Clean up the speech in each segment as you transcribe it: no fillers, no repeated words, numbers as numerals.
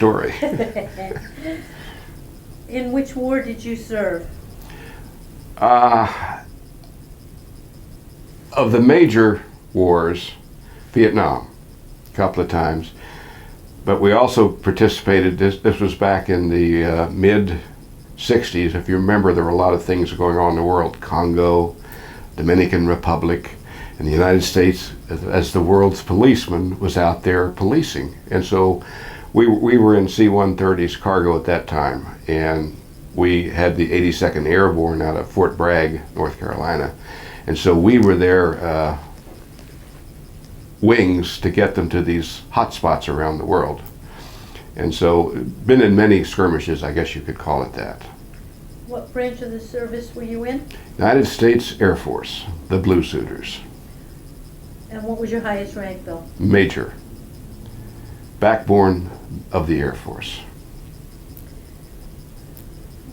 story. In which war did you serve? Of the major wars, Vietnam, a couple of times. But we also participated, this was back in the mid-60s. If you remember, there were a lot of things going on in the world. Congo, Dominican Republic, and the United States, as the world's policeman, was out there policing. And so we were in C-130's cargo at that time, and we had the 82nd Airborne out of Fort Bragg, North Carolina. And so we were their wings to get them to these hot spots around the world. And so, been in many skirmishes, I guess you could call it that. What branch of the service were you in? United States Air Force, the Blue Suiters. And what was your highest rank, Bill? Major. Backbone of the Air Force.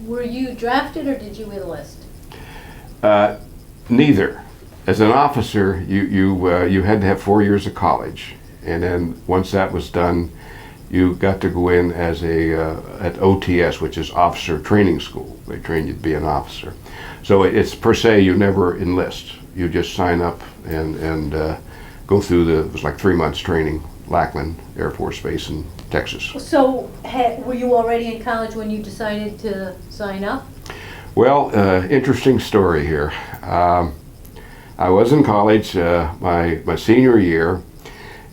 Were you drafted or did you enlist? Neither. As an officer, you had to have 4 years of college, and then once that was done, you got to go in as at OTS, which is Officer Training School. They train you to be an officer. So it's per se, you never enlist. You just sign up and go through it was like 3 months training, Lackland Air Force Base in Texas. So were you already in college when you decided to sign up? Well, interesting story here. I was in college my senior year,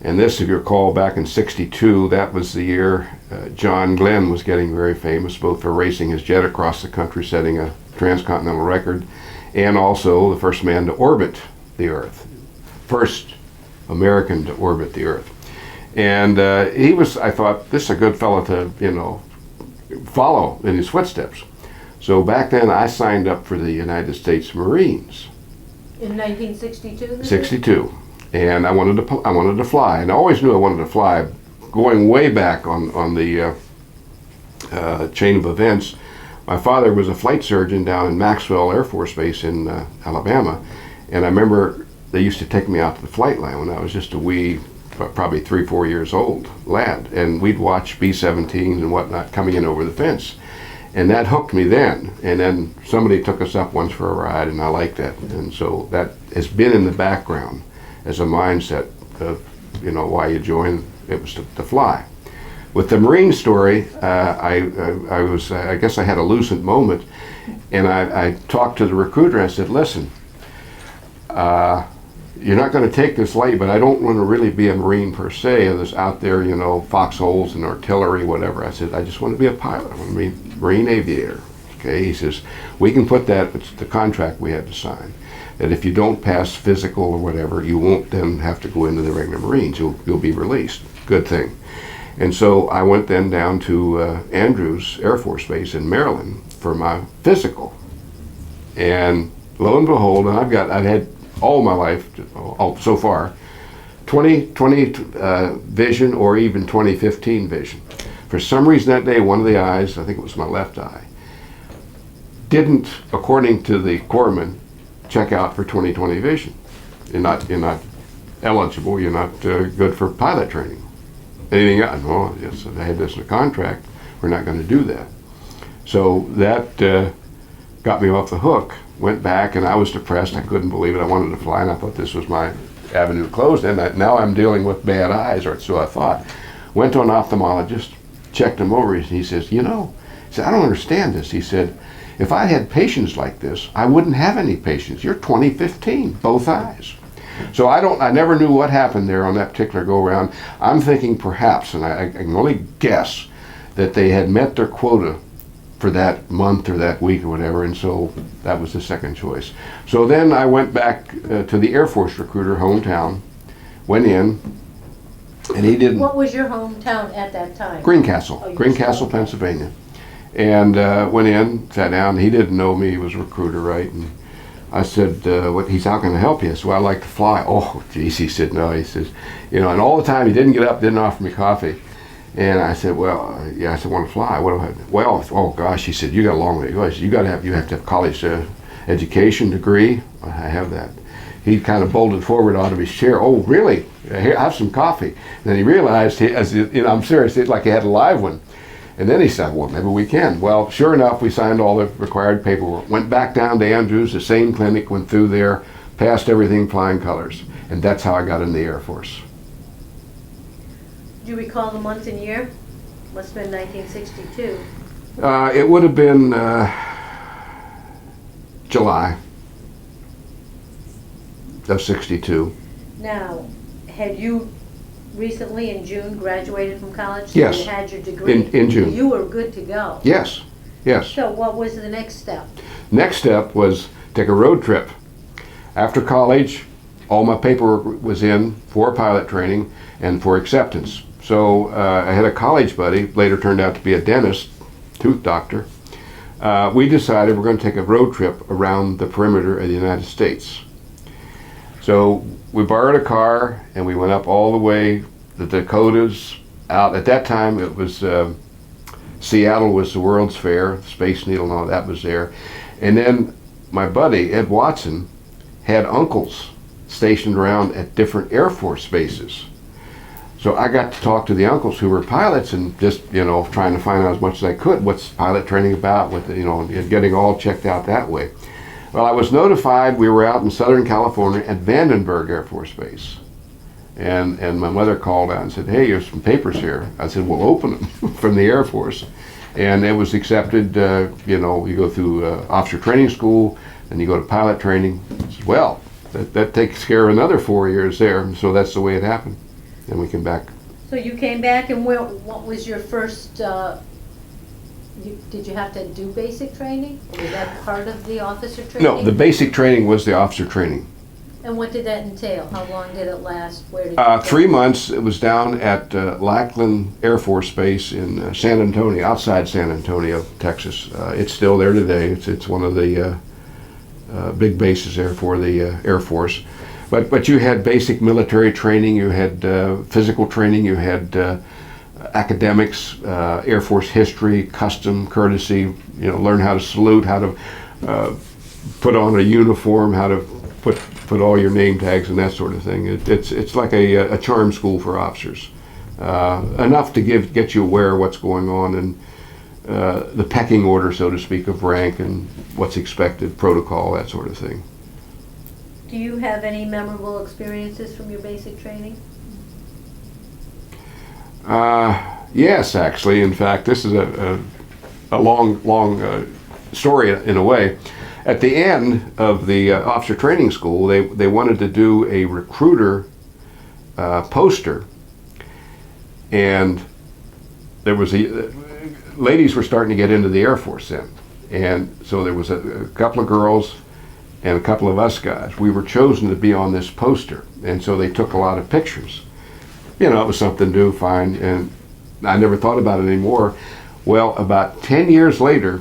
and this, if you recall, back in '62, that was the year John Glenn was getting very famous, both for racing his jet across the country, setting a transcontinental record, and also the first man to orbit the Earth, first American to orbit the Earth. And he was, I thought, this is a good fellow to, follow in his footsteps. So back then, I signed up for the United States Marines. In 1962? 62, and I wanted to fly, and I always knew I wanted to fly. Going way back on the chain of events, my father was a flight surgeon down in Maxwell Air Force Base in Alabama, and I remember they used to take me out to the flight line when I was just a wee, probably 3-4 years old lad, and we'd watch B-17s and whatnot coming in over the fence. And that hooked me then. And then somebody took us up once for a ride, and I liked that. And so that has been in the background as a mindset of, why you join. It was to fly. With the Marine story, I guess I had a lucid moment, and I talked to the recruiter. I said, listen, you're not going to take this light, but I don't want to really be a Marine per se, or this out there, foxholes and artillery, whatever. I said, I just want to be a pilot. I want to be a Marine aviator. Okay, he says, we can put that, it's the contract we had to sign, that if you don't pass physical or whatever, you won't then have to go into the regular Marines. You'll be released. Good thing. And so I went then down to Andrews Air Force Base in Maryland for my physical. And lo and behold, and I've had all my life, so far, 20/20 vision or even 20/15 vision. For some reason that day, one of the eyes, I think it was my left eye, didn't, according to the corpsman, check out for 20/20 vision. You're not eligible. You're not good for pilot training. Anything else? Well, yes, I had this in a contract. We're not going to do that. So that got me off the hook. Went back, and I was depressed. I couldn't believe it. I wanted to fly, and I thought this was my avenue closed. And now I'm dealing with bad eyes, or so I thought. Went to an ophthalmologist, checked him over, and he says, he said, I don't understand this. He said, if I had patients like this, I wouldn't have any patients. You're 20/15, both eyes. So I never knew what happened there on that particular go-around. I'm thinking perhaps, and I can only guess, that they had met their quota for that month or that week or whatever, and so that was the second choice. So then I went back to the Air Force recruiter, hometown, went in, and he didn't... What was your hometown at that time? Greencastle, Greencastle, Pennsylvania. And went in, sat down. He didn't know me. He was a recruiter, right? And I said, how can I help you? I said, well, I'd like to fly. Oh, geez, he said, no. He says, and all the time he didn't get up, didn't offer me coffee. And I said, well, yeah, I said, I want to fly. What do I have? Well, oh gosh, he said, you got a long way to go. I said, you have to have college education degree. I have that. he kind of bolted forward out of his chair. "Oh, really? Here, have some coffee." And then he realized, I'm serious, it's like he had a live one. And then he said, "Well, maybe we can." Well, sure enough, we signed all the required paperwork. Went back down to Andrews, the same clinic, went through there, passed everything flying colors. And that's how I got in the Air Force. Do you recall the month and year? Must have been 1962. It would have been July of '62. Now, had you recently in June graduated from college? So Yes. you had your degree? In June. You were good to go? Yes, yes. So what was the next step? Next step was take a road trip. After college, all my paperwork was in for pilot training and for acceptance. So I had a college buddy, later turned out to be a dentist, tooth doctor. We decided we're going to take a road trip around the perimeter of the United States. So we borrowed a car and we went up all the way the Dakotas out. At that time it was Seattle was the World's Fair, Space Needle and all that was there. And then my buddy Ed Watson had uncles stationed around at different Air Force bases. So I got to talk to the uncles who were pilots and just, trying to find out as much as I could. What's pilot training about? Getting all checked out that way. Well, I was notified we were out in Southern California at Vandenberg Air Force Base. And my mother called out and said, "Hey, there's some papers here." I said, "Well, open them," from the Air Force. And it was accepted, you go through officer training school, and you go to pilot training. I said, "Well, that takes care of another 4 years there." So that's the way it happened. And we came back. So you came back, and what was your first, did you have to do basic training? Or was that part of the officer training? No, the basic training was the officer training. And what did that entail? How long did it last? Where did you go? 3 months. It was down at Lackland Air Force Base in San Antonio, outside San Antonio, Texas. It's still there today. It's one of the big bases there for the Air Force. But you had basic military training, you had physical training, you had academics, Air Force history, custom, courtesy, learn how to salute, how to put on a uniform, how to put all your name tags and that sort of thing. It's like a charm school for officers. Enough to get you aware of what's going on and the pecking order, so to speak, of rank and what's expected, protocol, that sort of thing. Do you have any memorable experiences from your basic training? Yes, actually. In fact, this is a long story in a way. At the end of the officer training school, they wanted to do a recruiter poster, and there was ladies were starting to get into the Air Force then, and so there was a couple of girls and a couple of us guys. We were chosen to be on this poster, and so they took a lot of pictures. It was something to do, fine, and I never thought about it anymore. Well, about 10 years later,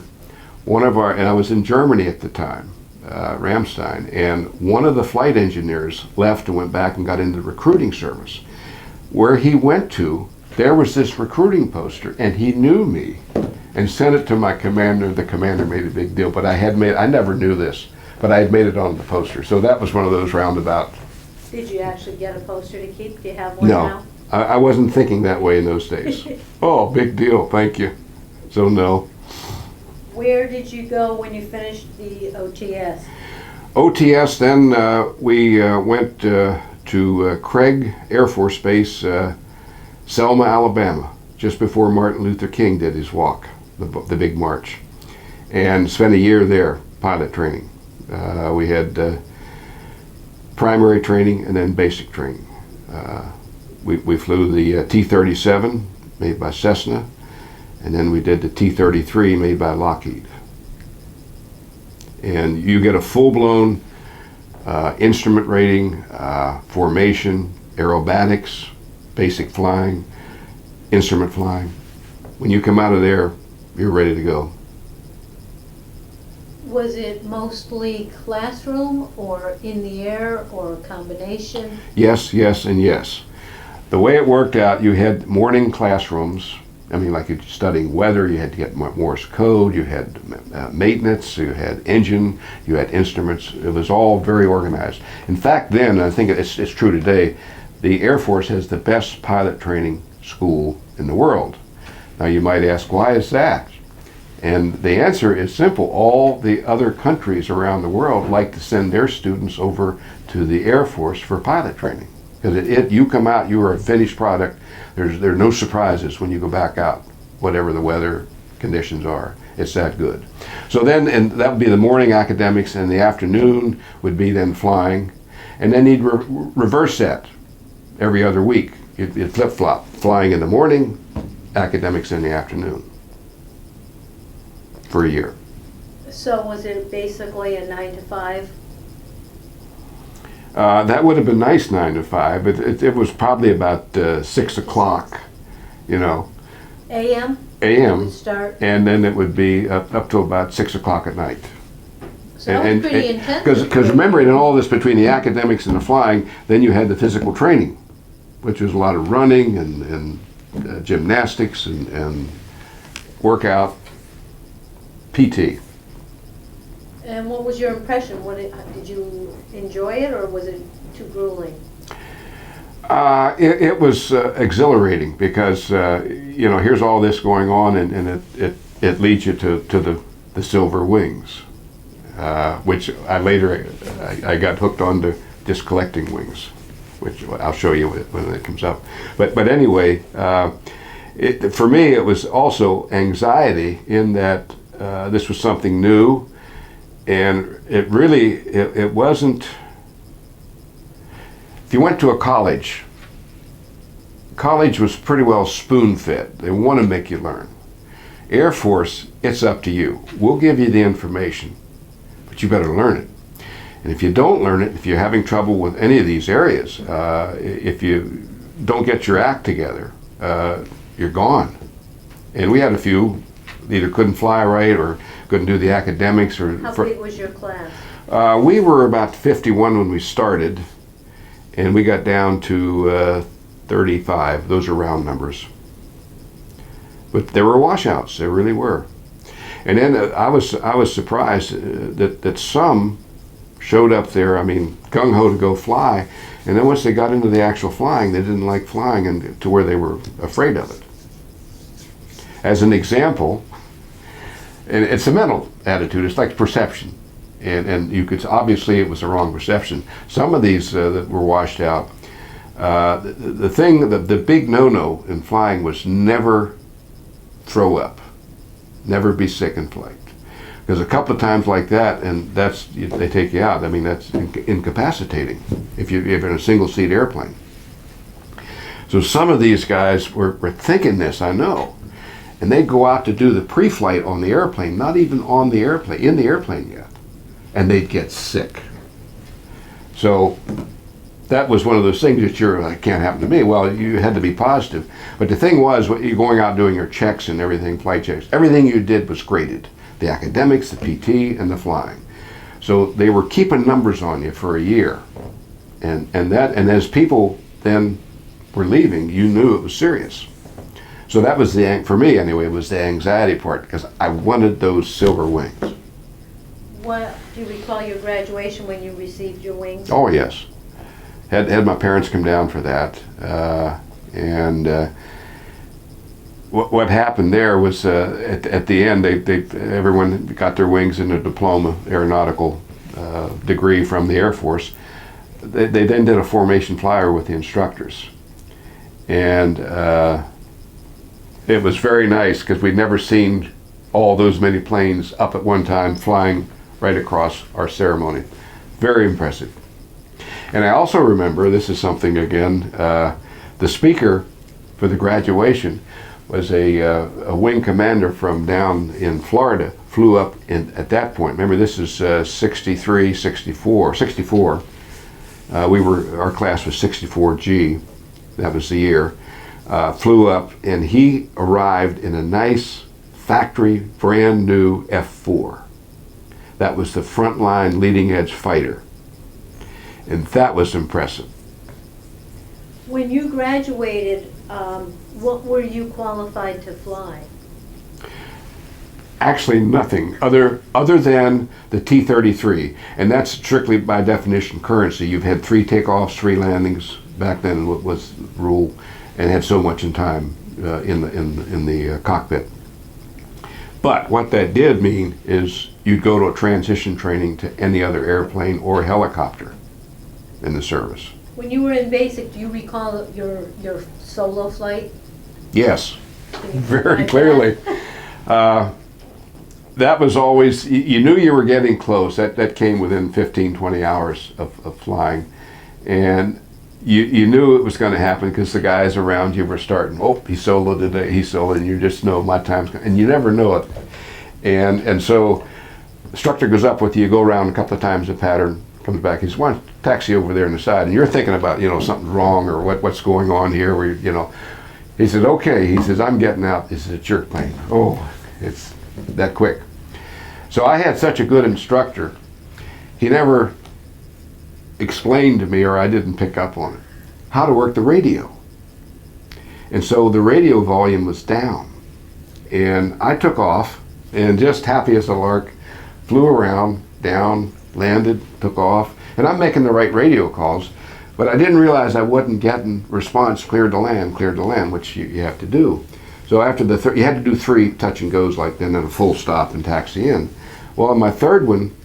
and I was in Germany at the time, Ramstein, and one of the flight engineers left and went back and got into the recruiting service. Where he went to, there was this recruiting poster, and he knew me and sent it to my commander. The commander made a big deal, but I never knew this, but I had made it on the poster. So that was one of those roundabout. Did you actually get a poster to keep? Do you have one now? No, I wasn't thinking that way in those days. Oh, big deal, thank you. So no. Where did you go when you finished the OTS? OTS, then we went to Craig Air Force Base, Selma, Alabama, just before Martin Luther King did his walk, the big march, and spent a year there, pilot training. We had primary training and then basic training. We flew the T-37 made by Cessna, and then we did the T-33 made by Lockheed. And you get a full-blown instrument rating, formation, aerobatics, basic flying, instrument flying. When you come out of there, you're ready to go. Was it mostly classroom or in the air or a combination? Yes, yes, and yes. The way it worked out, you had morning classrooms I mean, like you're studying weather, you had to get Morse code, you had maintenance, you had engine, you had instruments. It was all very organized. In fact, then, I think it's true today, the Air Force has the best pilot training school in the world. Now you might ask, why is that? And the answer is simple. All the other countries around the world like to send their students over to the Air Force for pilot training. Because you come out, you are a finished product. There are no surprises when you go back out, whatever the weather conditions are. It's that good. So then, and that would be the morning academics, and the afternoon would be then flying. And then you'd reverse that every other week. You'd flip-flop, flying in the morning, academics in the afternoon for a year. So was it basically a 9 to 5? That would have been nice, 9 to 5, but it was probably about 6 o'clock, you know. AM? AM. Would start? And then it would be up to about 6 o'clock at night. So that was pretty intense. Because remember, in all this between the academics and the flying, then you had the physical training, which was a lot of running and gymnastics and workout, PT. And what was your impression? Did you enjoy it, or was it too grueling? It was exhilarating because you know, here's all this going on, and it leads you to the silver wings, which I later got hooked on to just collecting wings, which I'll show you when it comes up. But anyway, for me it was also anxiety in that this was something new. And it really, it wasn't, if you went to a college was pretty well spoon-fed. They want to make you learn. Air Force, it's up to you. We'll give you the information, but you better learn it. And if you don't learn it, if you're having trouble with any of these areas, if you don't get your act together, you're gone. And we had a few either couldn't fly right or couldn't do the academics. Or how big was your class? We were about 51 when we started, and we got down to 35. Those are round numbers. But there were washouts. There really were. And then I was surprised that some showed up there. I mean, gung ho to go fly, and then once they got into the actual flying, they didn't like flying, and to where they were afraid of it. As an example, and it's a mental attitude. It's like perception, and you could obviously it was the wrong perception. Some of these that were washed out. The big no-no in flying was never throw up, never be sick in flight, because a couple of times like that, and they take you out. I mean, that's incapacitating if you're in a single-seat airplane. So some of these guys were thinking this, I know. And they'd go out to do the pre-flight on the airplane, not even on the airplane, in the airplane yet, and they'd get sick. So that was one of those things that that can't happen to me. Well, you had to be positive. But the thing was, you're going out doing your checks and everything, flight checks, everything you did was graded. The academics, the PT, and the flying. So they were keeping numbers on you for a year. And as people then were leaving, you knew it was serious. So that was for me anyway, it was the anxiety part, because I wanted those silver wings. What, do you recall your graduation when you received your wings? Oh yes, had my parents come down for that, what happened there was at the end everyone got their wings and a diploma, aeronautical degree from the Air Force. They then did a formation flyer with the instructors, and it was very nice because we'd never seen all those many planes up at one time flying right across our ceremony. Very impressive. And I also remember, this is something again, the speaker for the graduation was a wing commander from down in Florida, flew up at that point. Remember, this is 63, 64. Our class was 64G, that was the year. Flew up, and he arrived in a nice factory brand new F4. That was the frontline leading edge fighter, and that was impressive. When you graduated, what were you qualified to fly? Actually, nothing other than the T-33, and that's strictly by definition currency. You've had 3 takeoffs, 3 landings. Back then was the rule, and had so much in time in the cockpit. But what that did mean is you'd go to a transition training to any other airplane or helicopter in the service. When you were in basic, do you recall your solo flight? Yes, Can you very describe clearly. that? That was always, you knew you were getting close. That came within 15, 20 hours of flying. And you knew it was going to happen because the guys around you were starting, oh, he soloed today, he soloed, and you just know my time's coming. And you never know it. And so the instructor goes up with you, go around a couple of times the pattern, comes back, he says, why don't you taxi over there on the side? And you're thinking about, something's wrong or what's going on here. Where, He says, okay. He says, I'm getting out. He says, it's your plane. Oh, it's that quick. So I had such a good instructor. He never explained to me, or I didn't pick up on it, how to work the radio. And so the radio volume was down. And I took off, and just happy as a lark, flew around, down, landed, took off. And I'm making the right radio calls, but I didn't realize I wasn't getting response cleared to land, which you have to do. So after you had to do 3 touch and goes like then, and a full stop and taxi in. Well, on my third one,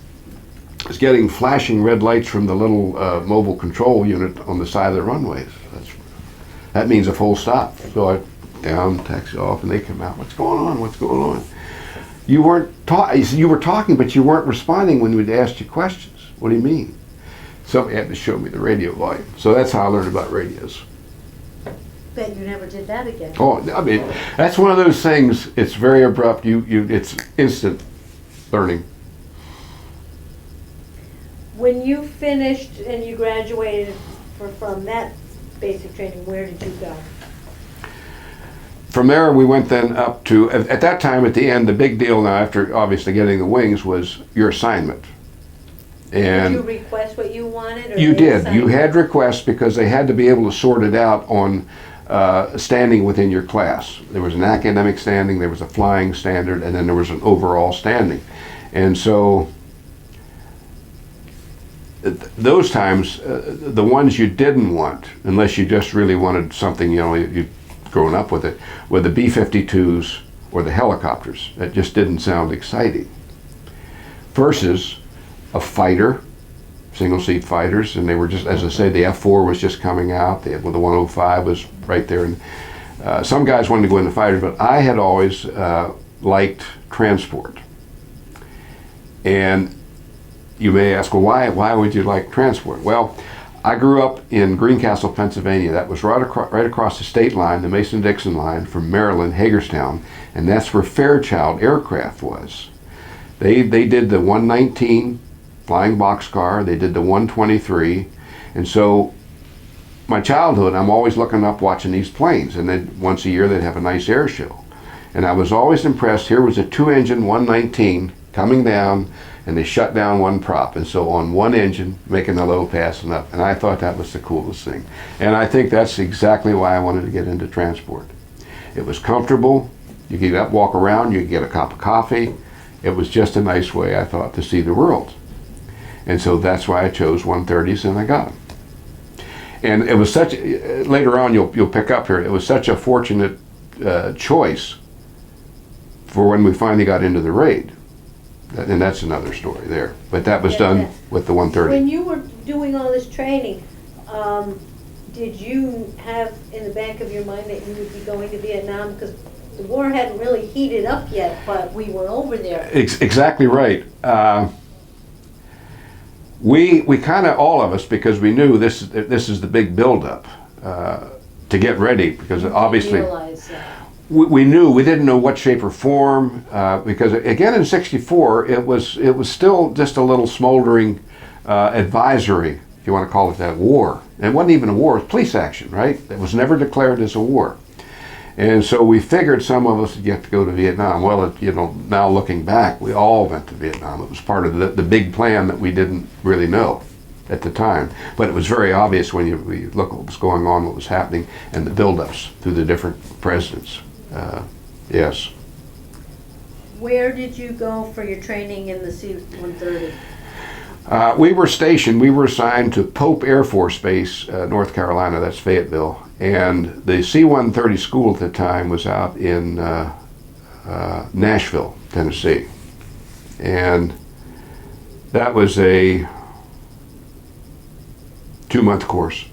I was getting flashing red lights from the little mobile control unit on the side of the runways. That means a full stop. So I down, taxi off, and they come out. What's going on? What's going on? You were talking, but you weren't responding when we'd asked you questions. What do you mean? Somebody had to show me the radio volume. So that's how I learned about radios. Bet you never did that again. Oh, I mean, that's one of those things. It's very abrupt. It's instant learning. When you finished and you graduated from that basic training, where did you go? From there, we went then up to, at that time, at the end, the big deal now, after obviously getting the wings, was your assignment. And did you request what you wanted? Or you did. assigned You had requests because they had to be able to sort it out on standing within your class. There was an academic standing, there was a flying standard, and then there was an overall standing. And so those times, the ones you didn't want, unless you just really wanted something, you'd grown up with it, were the B-52s or the helicopters. That just didn't sound exciting. Versus a fighter, single-seat fighters, and they were just, as I say, the F-4 was just coming out, the 105 was right there, and some guys wanted to go into fighters, but I had always liked transport. And you may ask, well, why would you like transport? Well, I grew up in Greencastle, Pennsylvania. That was right across the state line, the Mason-Dixon line from Maryland, Hagerstown, and that's where Fairchild Aircraft was. They did the 119 flying boxcar, they did the 123, and so my childhood, I'm always looking up watching these planes, and then once a year they'd have a nice air show. And I was always impressed. Here was a 2-engine 119 coming down, and they shut down one prop, and so on one engine making a low pass and up, and I thought that was the coolest thing. And I think that's exactly why I wanted to get into transport. It was comfortable, you could get up, walk around, you could get a cup of coffee. It was just a nice way, I thought, to see the world. And so that's why I chose 130s, and I got them. And it was such, later on you'll pick up here, it was such a fortunate choice for when we finally got into the raid. And that's another story there. But that was done with the 130. When you were doing all this training, did you have in the back of your mind that you would be going to Vietnam? Because the war hadn't really heated up yet, but we were over there. Exactly right. We kind of, all of us, because we knew this is the big buildup to get ready, because obviously we knew, we didn't know what shape or form, because again in '64 it was still just a little smoldering advisory, if you want to call it that, war. It wasn't even a war, it was police action, right? It was never declared as a war. And so we figured some of us would get to go to Vietnam. Well, now looking back, we all went to Vietnam. It was part of the big plan that we didn't really know. at the time. But it was very obvious when you look what was going on, what was happening, and the buildups through the different presidents. Yes. Where did you go for your training in the C-130? We were stationed, we were assigned to Pope Air Force Base, North Carolina, that's Fayetteville. And the C-130 school at the time was out in Nashville, Tennessee. And that was a 2-month course.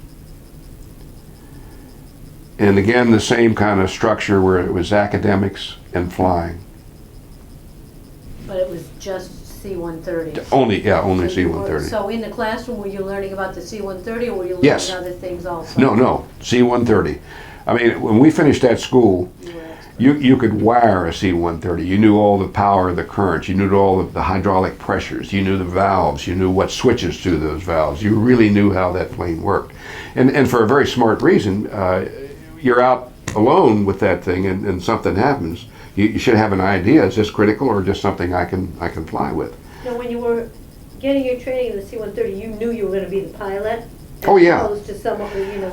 And again, the same kind of structure where it was academics and flying. But it was just C-130? Only C-130. So in the classroom, were you learning about the C-130 or were you learning Yes. other things also? No, C-130. I mean, when we finished that school, you could wire a C-130. You knew all the power, the currents, you knew all the hydraulic pressures, you knew the valves, you knew what switches to those valves. You really knew how that plane worked. And for a very smart reason, you're out alone with that thing and something happens. You should have an idea, is this critical or just something I can fly with? Now, when you were getting your training in the C-130, you knew you were going to be the pilot? Oh, yeah. As opposed to someone,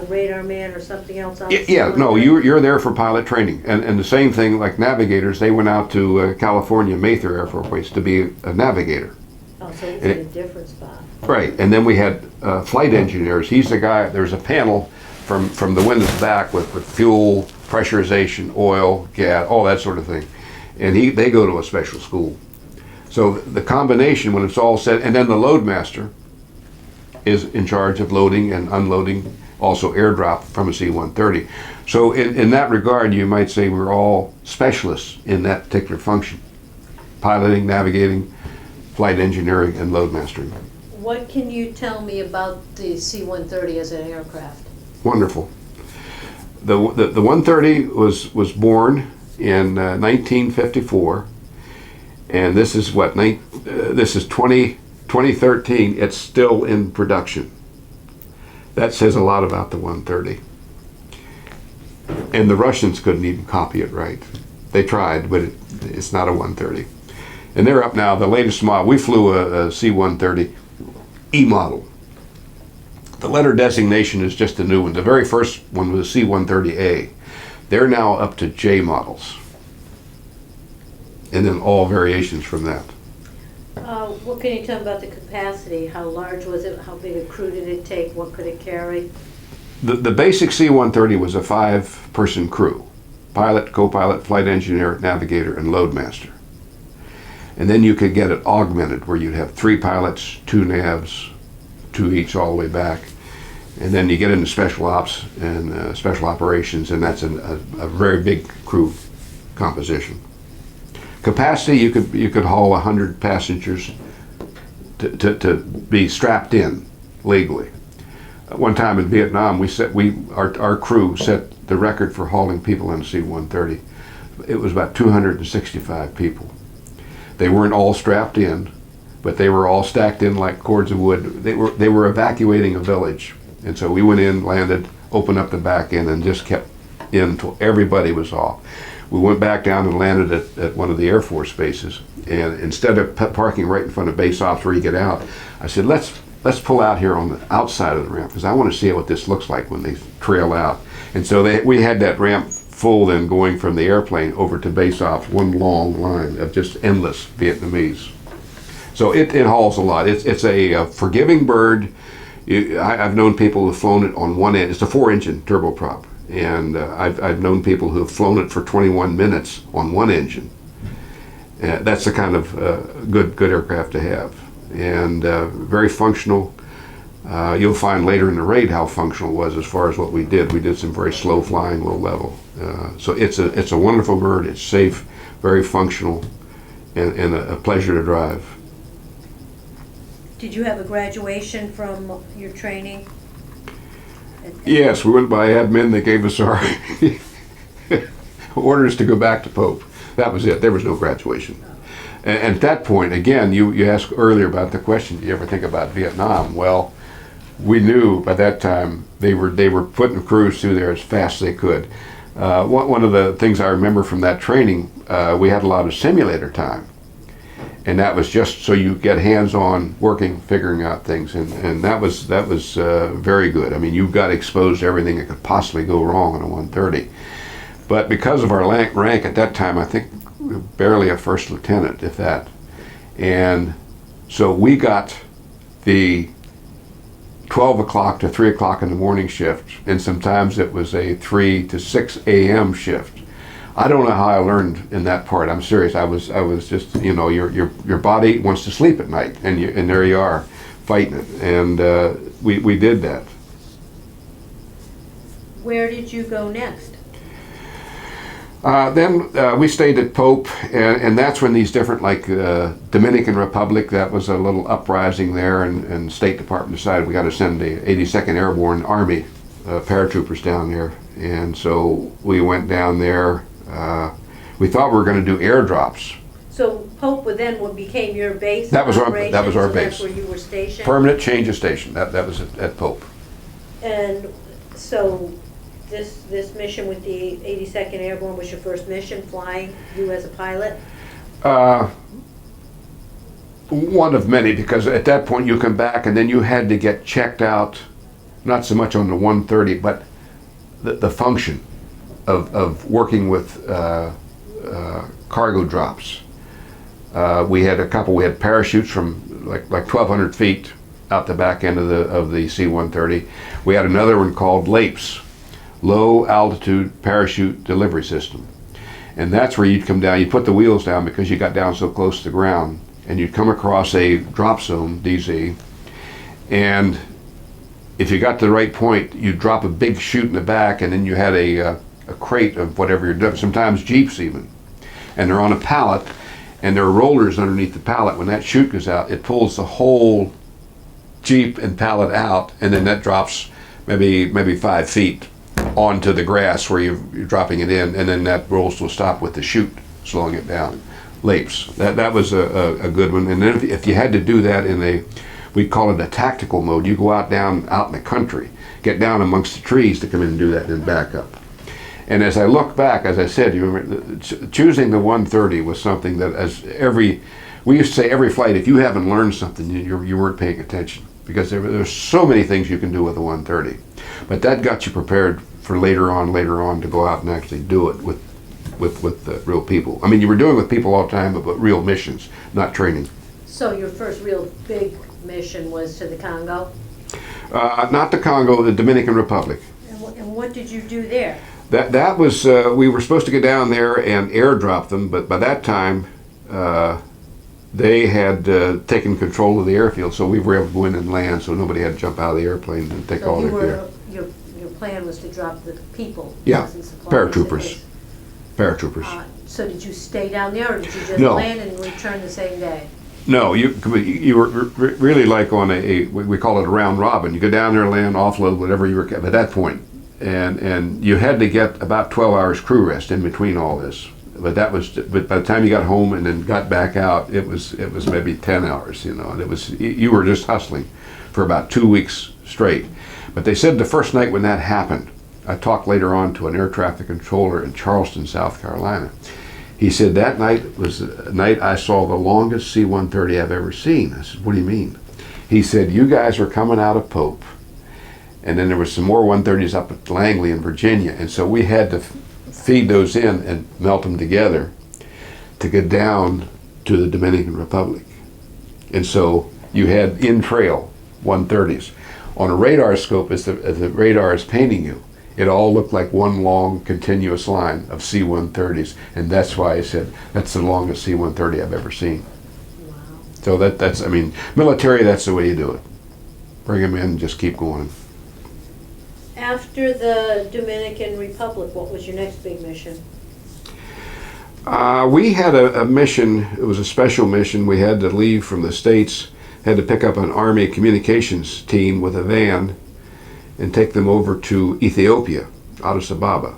radar man or something else on Yeah, no, you're there for pilot training. And the same thing, like navigators, they went out to California, Mather Air Force Base to be a navigator. Oh, so it's in a different spot. Right, and then we had flight engineers. He's the guy, there's a panel from the window's back with fuel, pressurization, oil, gas, all that sort of thing. And they go to a special school. So the combination, when it's all said, and then the load master is in charge of loading and unloading, also airdrop from a C-130. So in that regard, you might say we're all specialists in that particular function. Piloting, navigating, flight engineering, and load mastering. What can you tell me about the C-130 as an aircraft? Wonderful. The 130 was born in 1954, and this is what, this is 2013, it's still in production. That says a lot about the 130. And the Russians couldn't even copy it right. They tried, but it's not a 130. And they're up now, the latest model, we flew a C-130 E model. The letter designation is just a new one. The very first one was C-130A. They're now up to J models. And then all variations from that. What can you tell me about the capacity? How large was it? How big a crew did it take? What could it carry? The basic C-130 was a 5-person crew. Pilot, co-pilot, flight engineer, navigator, and load master. And then you could get it augmented where you'd have 3 pilots, 2 navs, 2 each all the way back. And then you get into special ops and special operations, and that's a very big crew composition. Capacity, you could haul 100 passengers to be strapped in legally. One time in Vietnam, our crew set the record for hauling people in a C-130. It was about 265 people. They weren't all strapped in, but they were all stacked in like cords of wood. They were evacuating a village, and so we went in, landed, opened up the back end, and just kept in until everybody was off. We went back down and landed at one of the Air Force bases, and instead of parking right in front of base ops where you get out, I said, let's pull out here on the outside of the ramp, because I want to see what this looks like when they trail out. And so we had that ramp full then going from the airplane over to base ops, one long line of just endless Vietnamese. So it hauls a lot. It's a forgiving bird. I've known people who've flown it on one end. It's a 4-engine turboprop. And I've known people who have flown it for 21 minutes on one engine. That's the kind of good aircraft to have. And very functional. You'll find later in the raid how functional it was as far as what we did. We did some very slow flying, low level. So it's a wonderful bird. It's safe, very functional, and a pleasure to drive. Did you have a graduation from your training? Yes, we went by admin. They gave us our orders to go back to Pope. That was it. There was no graduation. And at that point, again, you asked earlier about the question, do you ever think about Vietnam? Well, we knew by that time they were putting crews through there as fast as they could. One of the things I remember from that training, we had a lot of simulator time. And that was just so you get hands-on working, figuring out things, and that was very good. I mean, you got exposed to everything that could possibly go wrong on a 130. But because of our rank at that time, I think we were barely a first lieutenant, if that. And so we got the 12 o'clock to 3 o'clock in the morning shift, and sometimes it was a 3 to 6 a.m. shift. I don't know how I learned in that part. I'm serious. I was just, you know, your body wants to sleep at night, and there you are, fighting it. And we did that. Where did you go next? Then we stayed at Pope, and that's when these different, like Dominican Republic, that was a little uprising there, and State Department decided we got to send the 82nd Airborne Army paratroopers down there. And so we went down there. We thought we were going to do airdrops. So Pope then became your base? That was our base. base. That's where you were stationed? Permanent change of station. That was at Pope. And so this mission with the 82nd Airborne was your first mission, flying you as a pilot? One of many, because at that point you come back and then you had to get checked out, not so much on the 130, but the function of working with cargo drops. We had we had parachutes from like 1,200 feet out the back end of the C-130. We had another one called LAPES, Low Altitude Parachute Delivery System. And that's where you'd come down, you'd put the wheels down because you got down so close to the ground, and you'd come across a drop zone, DZ, and if you got to the right point, you'd drop a big chute in the back, and then you had a crate of whatever you're doing, sometimes Jeeps even. And they're on a pallet, and there are rollers underneath the pallet. When that chute goes out, it pulls the whole Jeep and pallet out, and then that drops maybe 5 feet onto the grass where you're dropping it in, and then that rolls to a stop with the chute slowing it down. LAPES. That was a good one. And then if you had to do that in we call it a tactical mode, you go out in the country, get down amongst the trees to come in and do that, and then back up. And as I look back, as I said, you remember, choosing the 130 was something that we used to say every flight, if you haven't learned something, you weren't paying attention, because there's so many things you can do with a 130. But that got you prepared for later on to go out and actually do it with real people. I mean, you were doing it with people all the time, but real missions, not training. So your first real big mission was to the Congo? Not the Congo, the Dominican Republic. And what did you do there? That was, we were supposed to get down there and airdrop them, but by that time, they had taken control of the airfield, so we were able to go in and land, so nobody had to jump out of the airplane and take all their gear. Your plan was to drop the people? Yeah, paratroopers. So did you stay down there, or did you just No. land and return the same day? No, you were really like on we call it a round robin. You go down there, land, offload, whatever you were at that point. And you had to get about 12 hours crew rest in between all this. But by the time you got home and then got back out, it was maybe 10 hours, you know, and you were just hustling for about 2 weeks straight. But they said the first night when that happened, I talked later on to an air traffic controller in Charleston, South Carolina. He said that night was the night I saw the longest C-130 I've ever seen. I said, what do you mean? He said, you guys were coming out of Pope, and then there was some more 130s up at Langley in Virginia, and so we had to feed those in and melt them together to get down to the Dominican Republic. And so you had in-trail 130s. On a radar scope, as the radar is painting you, it all looked like one long continuous line of C-130s, and that's why I said that's the longest C-130 I've ever seen. Wow. So that's, I mean, military, that's the way you do it. Bring them in, just keep going. After the Dominican Republic, what was your next big mission? We had a mission, it was a special mission. We had to leave from the States, had to pick up an Army communications team with a van and take them over to Ethiopia, Addis Ababa.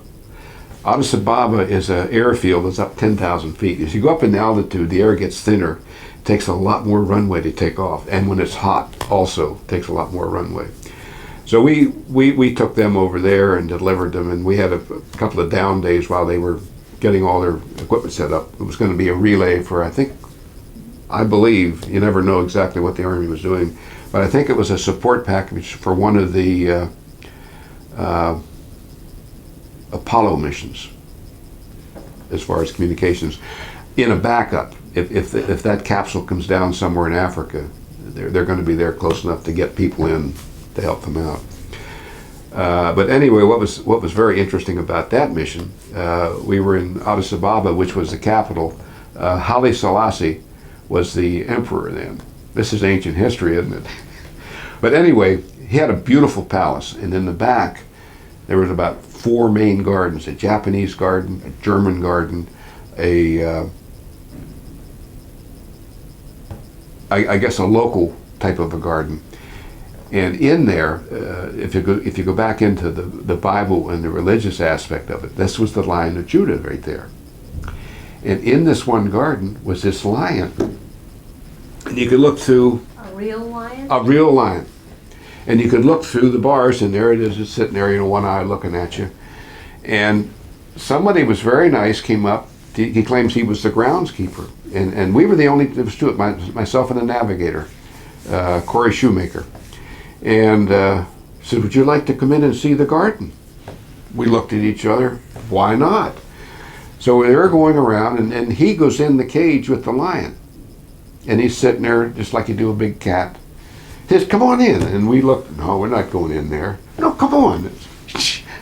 Addis Ababa is an airfield that's up 10,000 feet. As you go up in altitude, the air gets thinner. It takes a lot more runway to take off. And when it's hot, also takes a lot more runway. So we took them over there and delivered them, and we had a couple of down days while they were getting all their equipment set up. It was going to be a relay for, I think, I believe, you never know exactly what the Army was doing, but I think it was a support package for one of the Apollo missions, as far as communications, in a backup. If that capsule comes down somewhere in Africa, they're going to be there close enough to get people in to help them out. But anyway, what was very interesting about that mission, we were in Addis Ababa, which was the capital. Haile Selassie was the emperor then. This is ancient history, isn't it? But anyway, he had a beautiful palace, and in the back there was about 4 main gardens: a Japanese garden, a German garden, I guess a local type of a garden. And in there, if you go back into the Bible and the religious aspect of it, this was the Lion of Judah right there. And in this one garden was this lion. And you could look through... A real lion? A real lion. And you could look through the bars, and there it is, it's sitting there, one eye looking at you. And somebody was very nice, came up. He claims he was the groundskeeper. And we were the only, there was two, myself and the navigator, Corey Shoemaker. And said, would you like to come in and see the garden? We looked at each other, why not? So they're going around, and he goes in the cage with the lion. And he's sitting there just like you do a big cat. He says, come on in. And we looked, no, we're not going in there. No, come on.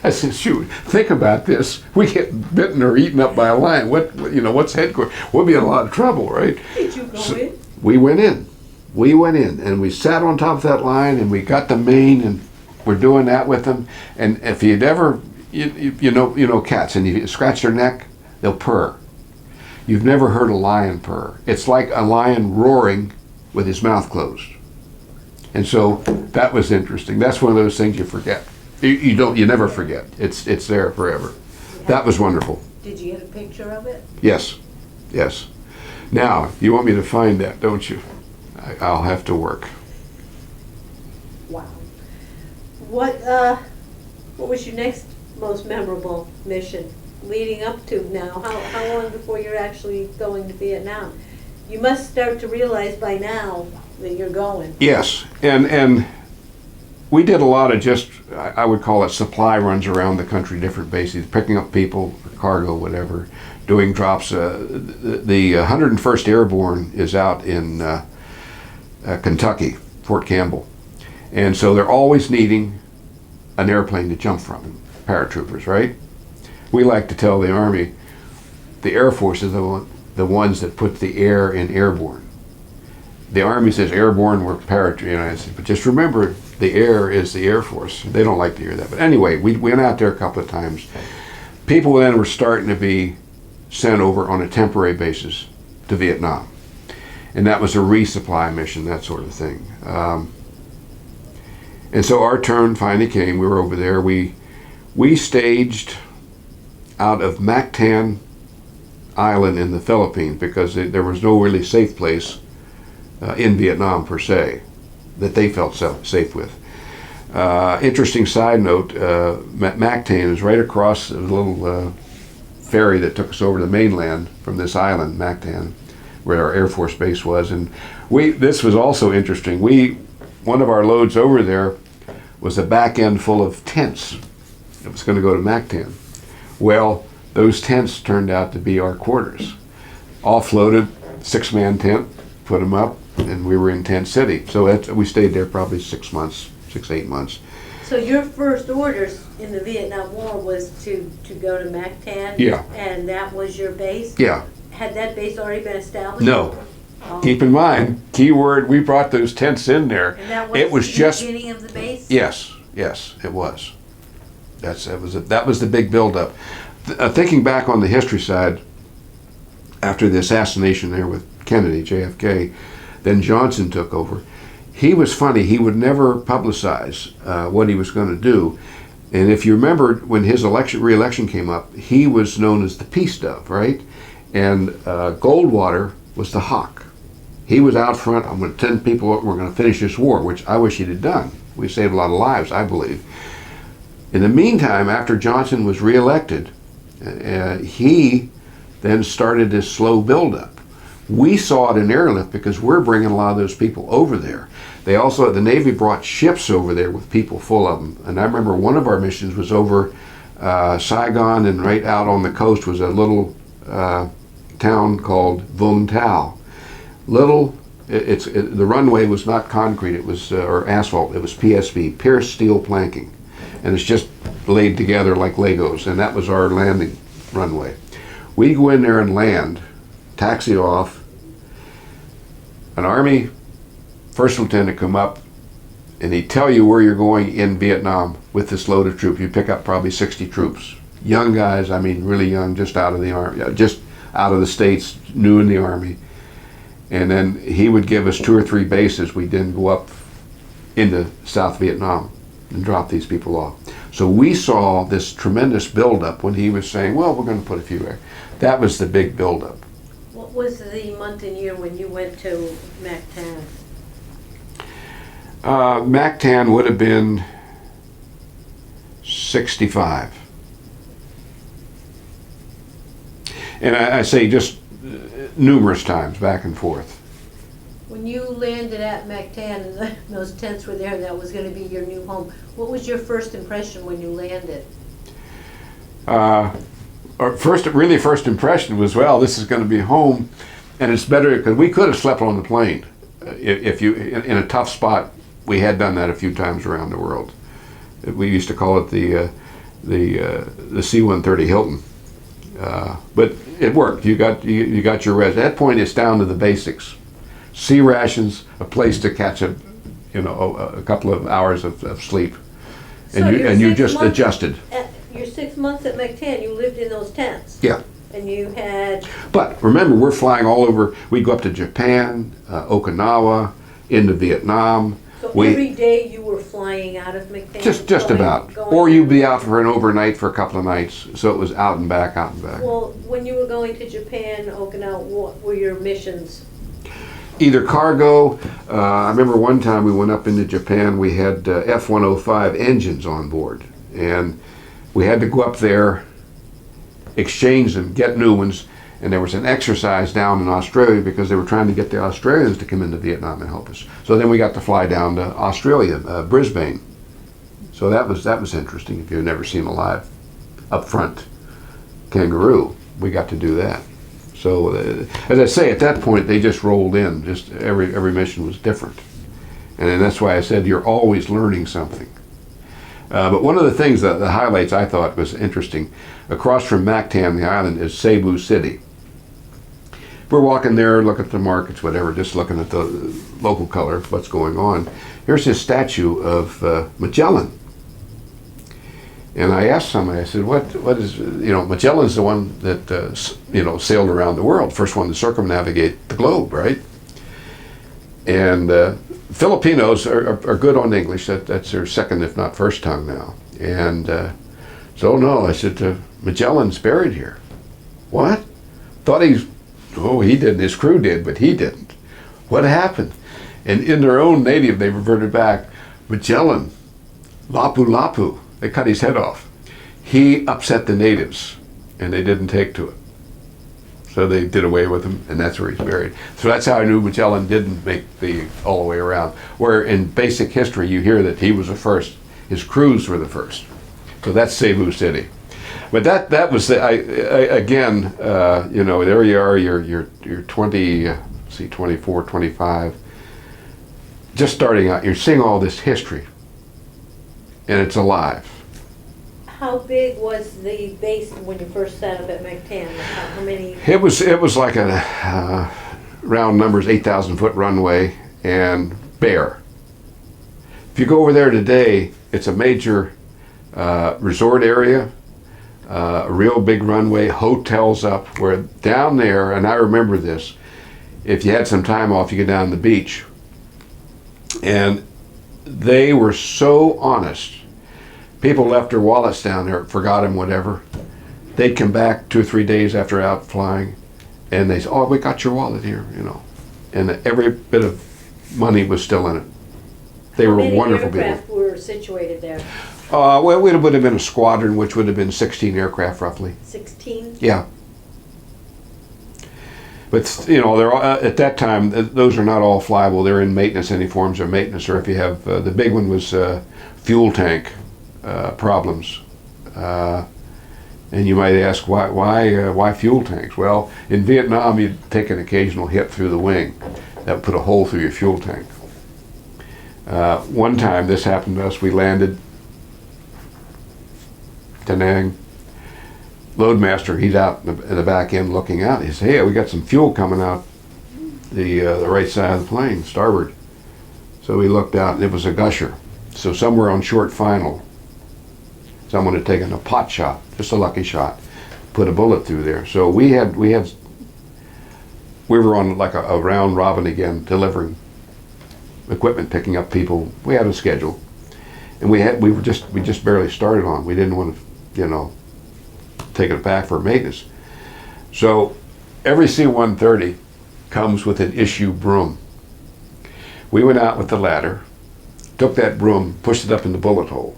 I said, shoot, think about this. We get bitten or eaten up by a lion. What's headquarters? We'll be in a lot of trouble, right? Did you go in? We went in. We went in, and we sat on top of that lion, and we got the mane, and we're doing that with them. And if you'd ever, you know cats, and you scratch their neck, they'll purr. You've never heard a lion purr. It's like a lion roaring with his mouth closed. And so that was interesting. That's one of those things you forget. You never forget. It's there forever. That was wonderful. Did you get a picture of it? Yes. Now, you want me to find that, don't you? I'll have to work. Wow. What was your next most memorable mission leading up to now? How long before you're actually going to Vietnam? You must start to realize by now that you're going. Yes, and we did a lot of just, I would call it supply runs around the country, different bases, picking up people, cargo, whatever, doing drops. The 101st Airborne is out in Kentucky, Fort Campbell. And so they're always needing an airplane to jump from, paratroopers, right? We like to tell the Army, the Air Force is the ones that put the air in airborne. The Army says airborne, we're paratroopers, but just remember, the air is the Air Force. They don't like to hear that. But anyway, we went out there a couple of times. People then were starting to be sent over on a temporary basis to Vietnam. And that was a resupply mission, that sort of thing. And so our turn finally came. We were over there. We staged out of Mactan Island in the Philippines because there was no really safe place in Vietnam per se that they felt safe with. Interesting side note, Mactan is right across a little ferry that took us over to the mainland from this island, Mactan, where our Air Force base was. And this was also interesting. One of our loads over there was a back end full of tents. It was going to go to Mactan. Well, those tents turned out to be our quarters. Offloaded, 6-man tent, put them up, and we were in Tent City. So we stayed there probably 6 months, 8 months. So your first orders in the Vietnam War was to go to Mactan? Yeah. And that was your base? Yeah. Had that base already been established? No. Oh. Keep in mind, keyword, we brought those tents in there. And that was the beginning of the base? Yes, it was. That was the big buildup. Thinking back on the history side, after the assassination there with Kennedy, JFK, then Johnson took over. He was funny. He would never publicize what he was going to do. And if you remember, when his re-election came up, he was known as the peace dove, right? And Goldwater was the hawk. He was out front. I'm going to send people, we're going to finish this war, which I wish he'd have done. We saved a lot of lives, I believe. In the meantime, after Johnson was re-elected, he then started this slow buildup. We saw it in airlift because we're bringing a lot of those people over there. They also, the Navy brought ships over there with people full of them. And I remember one of our missions was over Saigon, and right out on the coast was a little town called Vung Tau. The runway was not concrete, it was or asphalt. It was PSP, pierced steel planking, and it's just laid together like Legos. And that was our landing runway. We go in there and land, taxi off. An Army first lieutenant come up, and he'd tell you where you're going in Vietnam with this load of troops. You pick up probably 60 troops, young guys. I mean, really young, just out of the army, just out of the States, new in the Army. And then he would give us 2 or 3 bases. We'd then go up into South Vietnam and drop these people off. So we saw this tremendous buildup when he was saying, well, we're going to put a few there. That was the big buildup. What was the month and year when you went to Mactan? Mactan would have been 65. And I say just numerous times, back and forth. When you landed at Mactan and those tents were there and that was going to be your new home, what was your first impression when you landed? Our first impression was, well, this is going to be home, and it's better, because we could have slept on the plane. If you in a tough spot, we had done that a few times around the world. We used to call it the C-130 Hilton. But it worked. You got your rest. At that point, it's down to the basics: sea rations, a place to catch a couple of hours of sleep, and you just adjusted. Your 6 months at Mactan, you lived in those tents. Yeah. And you had. But remember, we're flying all over. We go up to Japan, Okinawa, into Vietnam. So every day you were flying out of Mactan? Just about. Or you'd be out for an overnight for a couple of nights. So it was out and back, out and back. Well, when you were going to Japan, Okinawa, what were your missions? Either cargo. I remember one time we went up into Japan, we had F-105 engines on board. And we had to go up there, exchange them, get new ones. And there was an exercise down in Australia because they were trying to get the Australians to come into Vietnam and help us. So then we got to fly down to Australia, Brisbane. So that was interesting. If you've never seen a live up front kangaroo, we got to do that. So as I say, at that point they just rolled in. Just every mission was different, and then that's why I said you're always learning something. But one of the things, the highlights I thought was interesting, across from Mactan, the island, is Cebu City. We're walking there, looking at the markets, whatever, just looking at the local color, what's going on. Here's this statue of Magellan. And I asked somebody, I said, what is, Magellan's the one that, sailed around the world, first one to circumnavigate the globe, right? And Filipinos are good on English. That's their second, if not first tongue now. And so, no, I said, Magellan's buried here. What? Thought he didn't. His crew did, but he didn't. What happened? And in their own native, they reverted back. Magellan, Lapu-Lapu. They cut his head off. He upset the natives, and they didn't take to it. So they did away with him, and that's where he's buried. So that's how I knew Magellan didn't make the all the way around. Where in basic history, you hear that he was the first. His crews were the first. So that's Cebu City. But that was again, there you are. You're 24, 25. Just starting out, you're seeing all this history, and it's alive. How big was the base when you first set up at Mactan? How many? It was like a round numbers 8,000-foot runway and bare. If you go over there today, it's a major resort area, a real big runway, hotels up. Where down there, and I remember this. If you had some time off, you go down to the beach, and they were so honest. People left their wallets down there, forgot them, whatever. They'd come back 2 or 3 days after out flying, and they said, "Oh, we got your wallet here," and every bit of money was still in it. They were wonderful people. How many aircraft were situated there? Well, it would have been a squadron, which would have been 16 aircraft roughly. 16? Yeah. But you know, they're all, at that time those are not all flyable. They're in maintenance, any forms of maintenance, or if you have the big one was fuel tank problems. And you might ask why fuel tanks? Well, in Vietnam you'd take an occasional hit through the wing that would put a hole through your fuel tank. One time this happened to us. We landed Da Nang. Loadmaster, he's out in the back end looking out. He says, "Hey, we got some fuel coming out the right side of the plane, starboard." So we looked out, and it was a gusher. So somewhere on short final, someone had taken a pot shot, just a lucky shot, put a bullet through there. So we were on like a round robin again, delivering equipment, picking up people. We had a schedule, and we just barely started on. We didn't want to, you know, taking it back for maintenance. So every C-130 comes with an issue broom. We went out with the ladder, took that broom, pushed it up in the bullet hole,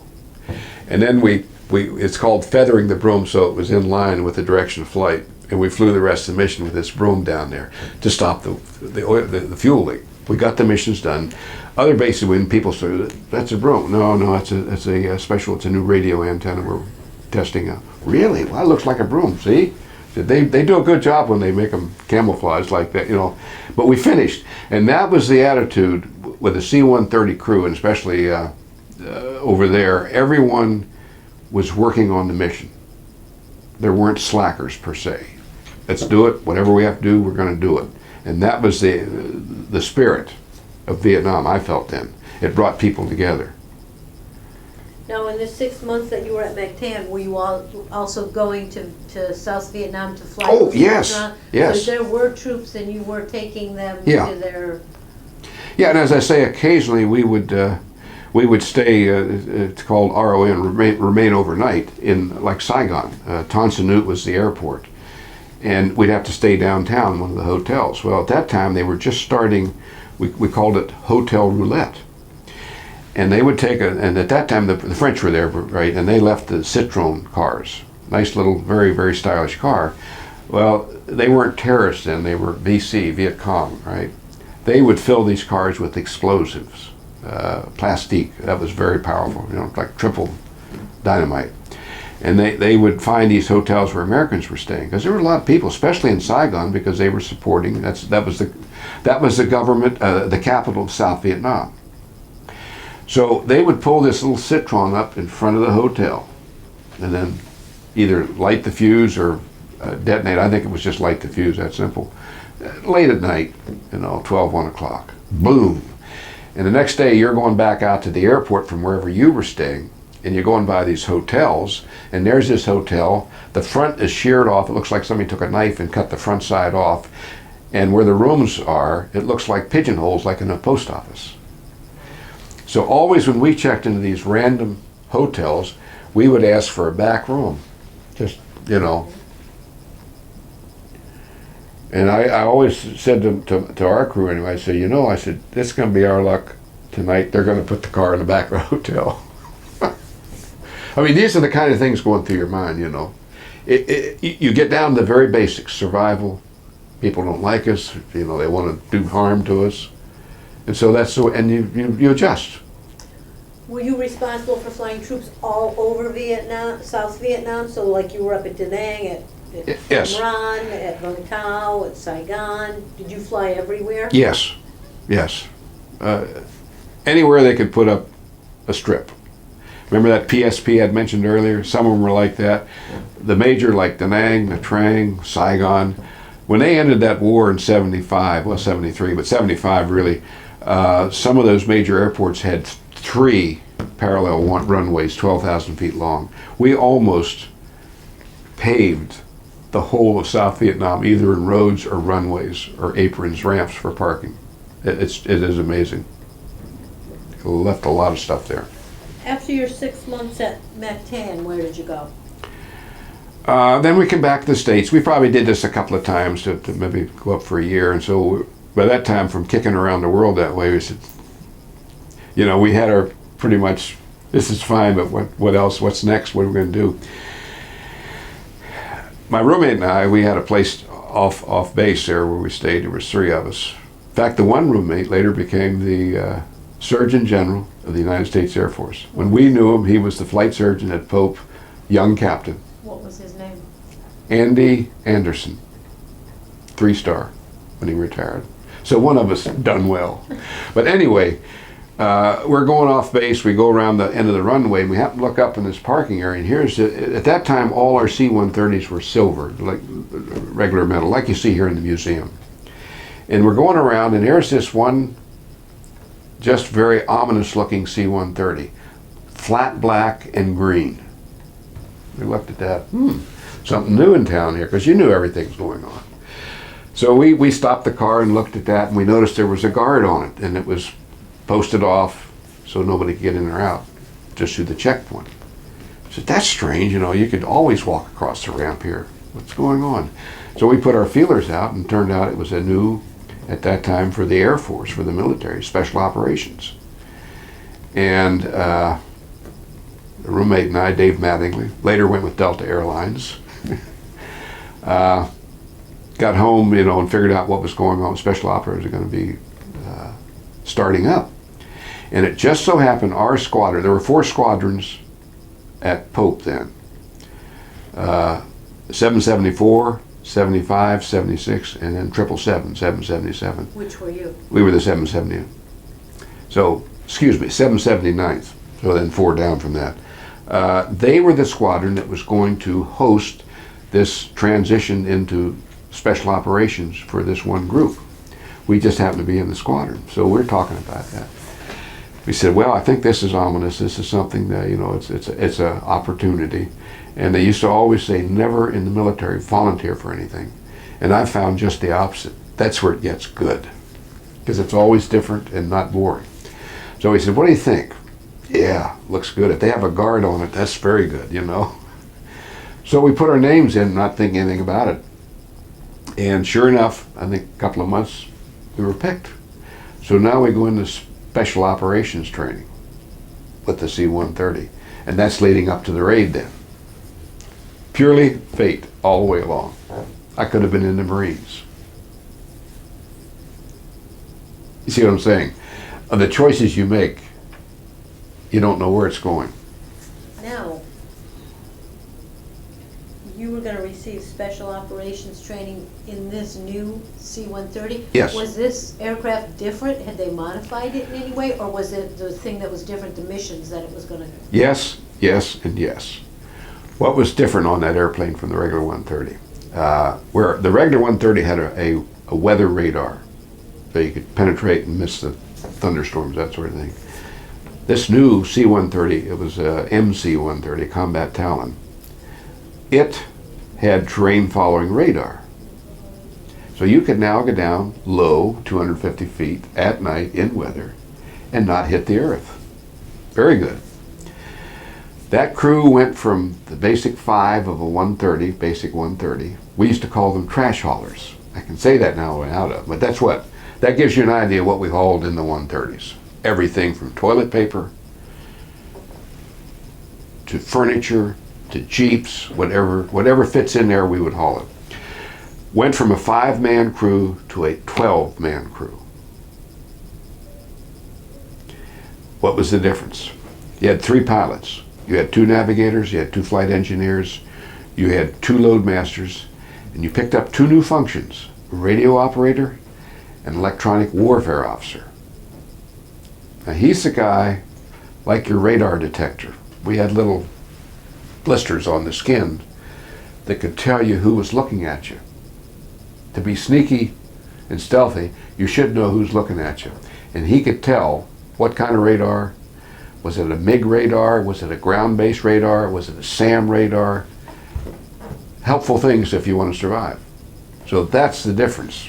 and then it's called feathering the broom so it was in line with the direction of flight, and we flew the rest of the mission with this broom down there to stop the fuel leak. We got the missions done. Other bases, when people say, "That's a broom," no, it's a special, it's a new radio antenna we're testing out. Really? Well, it looks like a broom. See, they do a good job when they make them camouflage like that, you know. But we finished, and that was the attitude with the C-130 crew, and especially over there. Everyone was working on the mission. There weren't slackers per se. Let's do it. Whatever we have to do, we're going to do it. And that was the spirit of Vietnam. I felt then it brought people together. Now, in the 6 months that you were at MacTan, were you also going to South Vietnam to fly? Oh, yes, yes. So there were troops and you were taking them Yeah. to their... Yeah, and as I say, occasionally we would stay, it's called RON, remain overnight, in like Saigon. Tan Son Nhut was the airport. And we'd have to stay downtown in one of the hotels. Well, at that time they were just starting, we called it Hotel Roulette. And they would take and at that time the French were there, right, and they left the Citroen cars. Nice little, very, very stylish car. Well, they weren't terrorists then, they were VC, Viet Cong, right? They would fill these cars with explosives, plastique, that was very powerful, you know, like triple dynamite. And they would find these hotels where Americans were staying, because there were a lot of people, especially in Saigon, because they were supporting, that was the government, the capital of South Vietnam. So they would pull this little Citroen up in front of the hotel and then either light the fuse or detonate. I think it was just light the fuse, that simple. Late at night, you know, 12, 1 o'clock, boom. And the next day you're going back out to the airport from wherever you were staying, and you're going by these hotels, and there's this hotel, the front is sheared off, it looks like somebody took a knife and cut the front side off, and where the rooms are, it looks like pigeonholes like in a post office. So always when we checked into these random hotels, we would ask for a back room, just, you know. And I always said to our crew anyway, I said, you know, I said, this is going to be our luck tonight. They're going to put the car in the back of the hotel. I mean, these are the kind of things going through your mind, you know. You get down to the very basics, survival. People don't like us, you know, they want to do harm to us. And so that's so, and you adjust. Were you responsible for flying troops all over Vietnam, South Vietnam? So like you were up at Da Nang, at Yes. Ran, at Vung Tau, at Saigon. Did you fly everywhere? Yes, yes. Anywhere they could put up a strip. Remember that PSP I'd mentioned earlier? Some of them were like that. The major, like Da Nang, Nha Trang, Saigon, when they ended that war in 75, well 73, but 75 really, some of those major airports had 3 parallel runways, 12,000 feet long. We almost paved the whole of South Vietnam, either in roads or runways or aprons, ramps for parking. It is amazing. It left a lot of stuff there. After your 6 months at MacTan, where did you go? Then we came back to the States. We probably did this a couple of times to maybe go up for a year. And so by that time, from kicking around the world that way, we said, you know, we had our pretty much, this is fine, but what else? What's next? What are we going to do? My roommate and I, we had a place off base there where we stayed. There was 3 of us. In fact, the one roommate later became the Surgeon General of the United States Air Force. When we knew him, he was the flight surgeon at Pope, young captain. What was his name? Andy Anderson, 3-star when he retired. So one of us done well. But anyway, we're going off base. We go around the end of the runway, and we happen to look up in this parking area. And here's at that time, all our C-130s were silver, like regular metal, like you see here in the museum. And we're going around, and there's this one, just very ominous-looking C-130, flat black and green. We looked at that. Something new in town here, because you knew everything's going on. So we stopped the car and looked at that, and we noticed there was a guard on it, and it was posted off so nobody could get in or out, just through the checkpoint. I said, that's strange, you know, you could always walk across the ramp here. What's going on? So we put our feelers out, and turned out it was a new, at that time, for the Air Force, for the military, special operations. And the roommate and I, Dave Mattingly, later went with Delta Airlines, got home, you know, and figured out what was going on. Special operators are going to be starting up. And it just so happened our squadron, there were 4 squadrons at Pope then. 774, 75, 76, and then 777, 777. Which were you? We were the 770. So, excuse me, 779th. So then 4 down from that. They were the squadron that was going to host this transition into special operations for this one group. We just happened to be in the squadron, so we're talking about that. We said, well, I think this is ominous. This is something that, you know, it's an opportunity. And they used to always say, never in the military volunteer for anything. And I found just the opposite. That's where it gets good, because it's always different and not boring. So he said, what do you think? Yeah, looks good. If they have a guard on it, that's very good, you know. So we put our names in, not thinking anything about it. And sure enough, I think a couple of months, we were picked. So now we go into special operations training with the C-130. And that's leading up to the raid then. Purely fate all the way along. I could have been in the Marines. You see what I'm saying? Of the choices you make, you don't know where it's going. Now, you were going to receive special operations training in this new C-130? Yes. Was this aircraft different? Had they modified it in any way? Or was it the thing that was different, the missions that it was going to... Yes, yes, and yes. What was different on that airplane from the regular 130? Where the regular 130 had a weather radar, so you could penetrate and miss the thunderstorms, that sort of thing. This new C-130, it was a MC-130, Combat Talon. It had terrain-following radar. So you could now go down low, 250 feet, at night in weather, and not hit the earth. Very good. That crew went from the basic 5 of a 130, basic 130. We used to call them trash haulers. I can say that now out of, but that's what, that gives you an idea of what we hauled in the 130s. Everything from toilet paper to furniture to Jeeps, whatever fits in there, we would haul it. Went from a 5-man crew to a 12-man crew. What was the difference? You had 3 pilots. You had 2 navigators, you had 2 flight engineers, you had 2 load masters, and you picked up 2 new functions, a radio operator and electronic warfare officer. Now he's the guy, like your radar detector. We had little blisters on the skin that could tell you who was looking at you. To be sneaky and stealthy, you should know who's looking at you. And he could tell what kind of radar. Was it a MiG radar? Was it a ground-based radar? Was it a SAM radar? Helpful things if you want to survive. So that's the difference.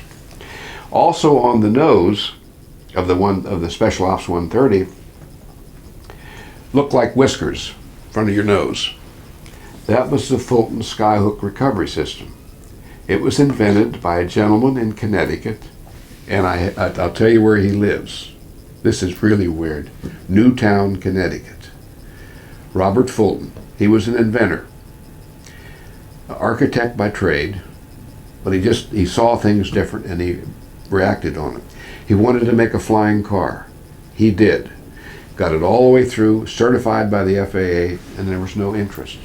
Also on the nose of the Special Ops 130, looked like whiskers in front of your nose. That was the Fulton Skyhook recovery system. It was invented by a gentleman in Connecticut, and I'll tell you where he lives. This is really weird. Newtown, Connecticut. Robert Fulton. He was an inventor, an architect by trade, but he saw things different and he reacted on it. He wanted to make a flying car. He did. Got it all the way through, certified by the FAA, and there was no interest.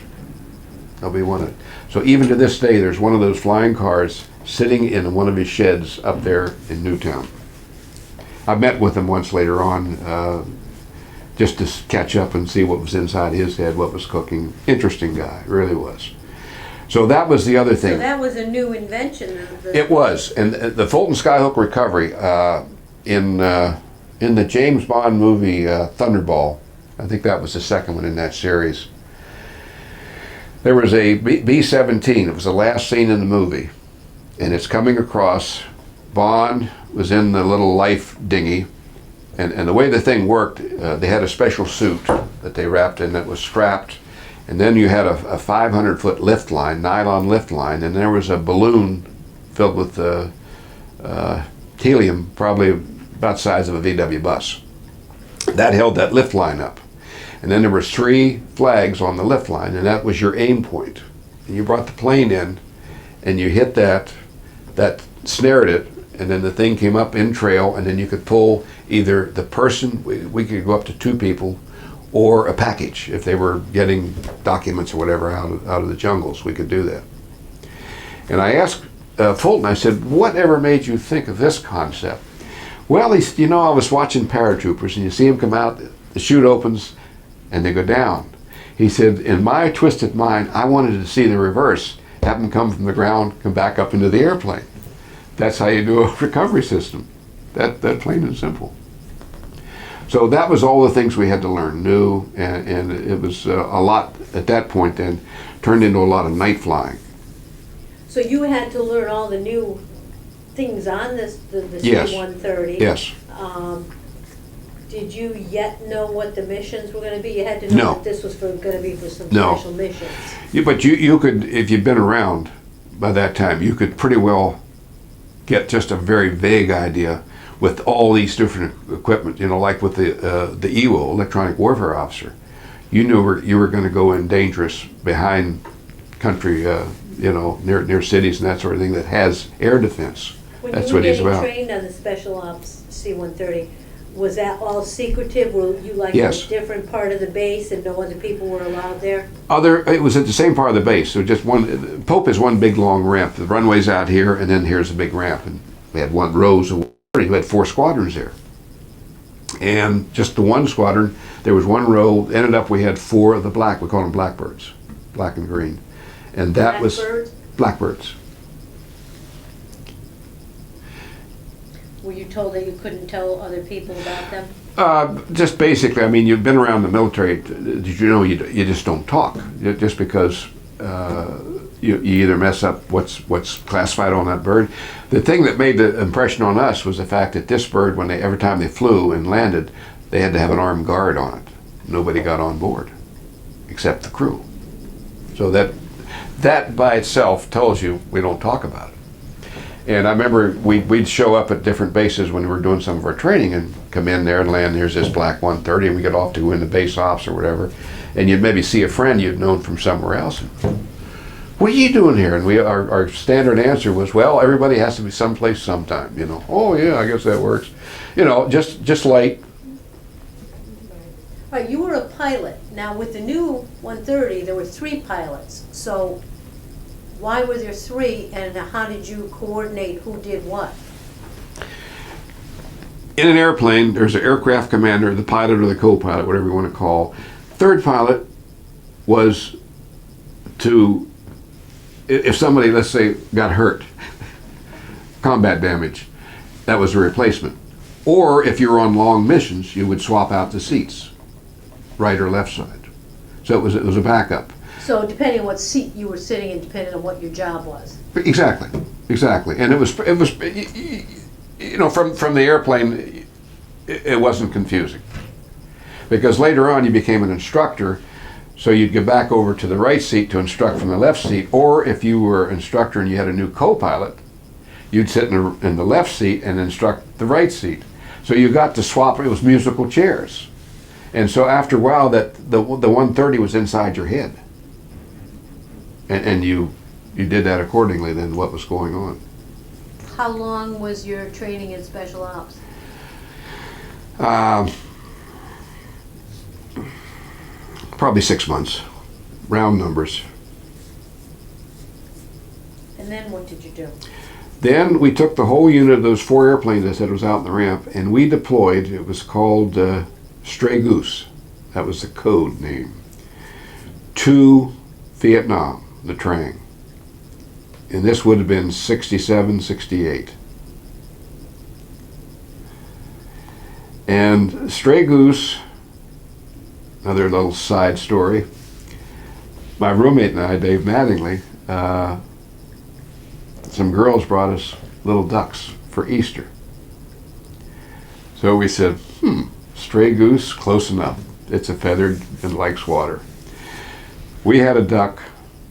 Nobody wanted it. So even to this day, there's one of those flying cars sitting in one of his sheds up there in Newtown. I met with him once later on, just to catch up and see what was inside his head, what was cooking. Interesting guy, really was. So that was the other thing. So that was a new invention. It was, and the Fulton Skyhook recovery in the James Bond movie Thunderball, I think that was the second one in that series. There was a B-17. It was the last scene in the movie, and it's coming across. Bond was in the little life dinghy, and the way the thing worked, they had a special suit that they wrapped in that was strapped, and then you had a 500-foot lift line, nylon lift line, and there was a balloon filled with helium, probably about the size of a VW bus. That held that lift line up. And then there were 3 flags on the lift line, and that was your aim point. And you brought the plane in, and you hit that snared it, and then the thing came up in trail, and then you could pull either the person, we could go up to 2 people, or a package. If they were getting documents or whatever out of the jungles, we could do that. And I asked Fulton, I said, whatever made you think of this concept? Well, I was watching paratroopers, and you see them come out, the chute opens, and they go down. He said, in my twisted mind, I wanted to see the reverse, have them come from the ground, come back up into the airplane. That's how you do a recovery system. That plain and simple. So that was all the things we had to learn new, and it was a lot at that point then, turned into a lot of night flying. So you had to learn all the new things on the Yes. C-130. Yes. Did you yet know what the missions were going to be? You had to know No. that this was going to be for some No. special missions. Yeah, but you could, if you'd been around by that time, you could pretty well get just a very vague idea with all these different equipment, like with the EWO, Electronic Warfare Officer. You knew you were going to go in dangerous behind country, near cities and that sort of thing that has air defense. When That's you were what he's getting about. trained on the Special Ops C-130, was that all secretive? Were you Yes. in a different part of the base and no other people were allowed there? It was at the same part of the base. So just one. Pope is one big long ramp. The runway's out here, and then here's a big ramp. And we had rows of. We had 4 squadrons there, and just the one squadron. There was one row. Ended up we had 4 of the black. We call them blackbirds, black and green, and that was Blackbirds? blackbirds. Were you told that you couldn't tell other people about them? Just basically, you've been around the military. Did you know you just don't talk? Just because you either mess up what's classified on that bird. The thing that made the impression on us was the fact that this bird, every time they flew and landed, they had to have an armed guard on it. Nobody got on board, except the crew. So that by itself tells you we don't talk about it. And I remember we'd show up at different bases when we were doing some of our training and come in there and land, here's this black 130, and we get off to go into base ops or whatever, and you'd maybe see a friend you'd known from somewhere else. And, what are you doing here? And our standard answer was, well, everybody has to be someplace sometime, Oh yeah, I guess that works. Just like. Right, you were a pilot. Now with the new 130, there were 3 pilots. So why were there 3 and how did you coordinate who did what? In an airplane, there's an aircraft commander, the pilot or the co-pilot, whatever you want to call. Third pilot was to, if somebody, let's say, got hurt, combat damage, that was a replacement. Or if you were on long missions, you would swap out the seats, right or left side. So it was a backup. So depending on what seat you were sitting in, depending on what your job was. Exactly. And it was from the airplane, it wasn't confusing. Because later on you became an instructor, so you'd go back over to the right seat to instruct from the left seat, or if you were an instructor and you had a new co-pilot, you'd sit in the left seat and instruct the right seat. So you got to swap, it was musical chairs. And so after a while, the 130 was inside your head. And you you did that accordingly then what was going on. How long was your training in special ops? Probably 6 months, round numbers. And then what did you do? Then we took the whole unit of those 4 airplanes I said was out in the ramp, and we deployed. It was called Stray Goose. That was the code name. To Vietnam, the Trang. And this would have been 67, 68. And Stray Goose, another little side story, my roommate and I, Dave Mattingly, some girls brought us little ducks for Easter. So we said, stray goose, close enough. It's a feathered and likes water. We had a duck,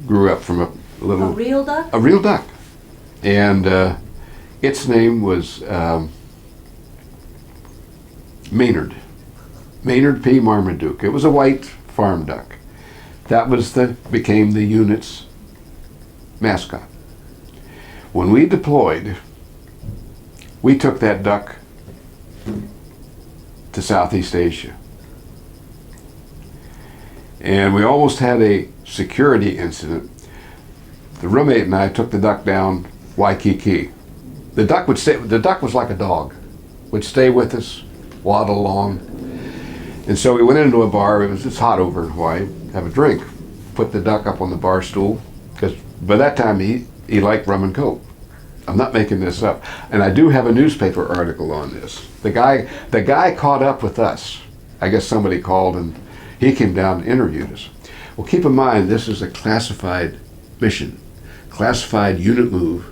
grew up from a little... A real duck? A real duck. And its name was Maynard. Maynard P. Marmaduke. It was a white farm duck. That became the unit's mascot. When we deployed, we took that duck to Southeast Asia. And we almost had a security incident. The roommate and I took the duck down Waikiki. The duck was like a dog, would stay with us, waddle along. And so we went into a bar. It's hot over in Hawaii. Have a drink. Put the duck up on the bar stool, because by that time he liked rum and coke. I'm not making this up. And I do have a newspaper article on this. The guy caught up with us. I guess somebody called and he came down and interviewed us. Well, keep in mind, this is a classified mission, classified unit move.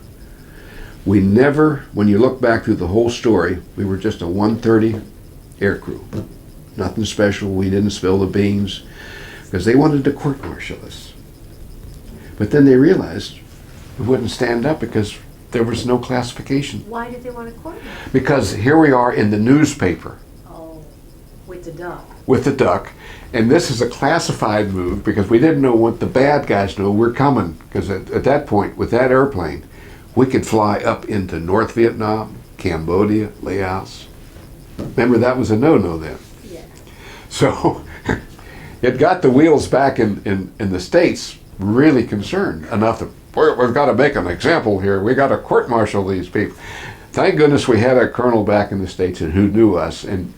We never, when you look back through the whole story, we were just a 130 aircrew. Nothing special. We didn't spill the beans because they wanted to court-martial us. But then they realized we wouldn't stand up because there was no classification. Why did they want to court me? Because here we are in the newspaper. Oh, with the duck. With the duck. And this is a classified move because we didn't know what the bad guys know we're coming. Because at that point, with that airplane, we could fly up into North Vietnam, Cambodia, Laos. Remember, that was a no-no then. Yeah. So it got the wheels back in the States really concerned enough that we've got to make an example here. We got to court-martial these people. Thank goodness we had a colonel back in the States who knew us and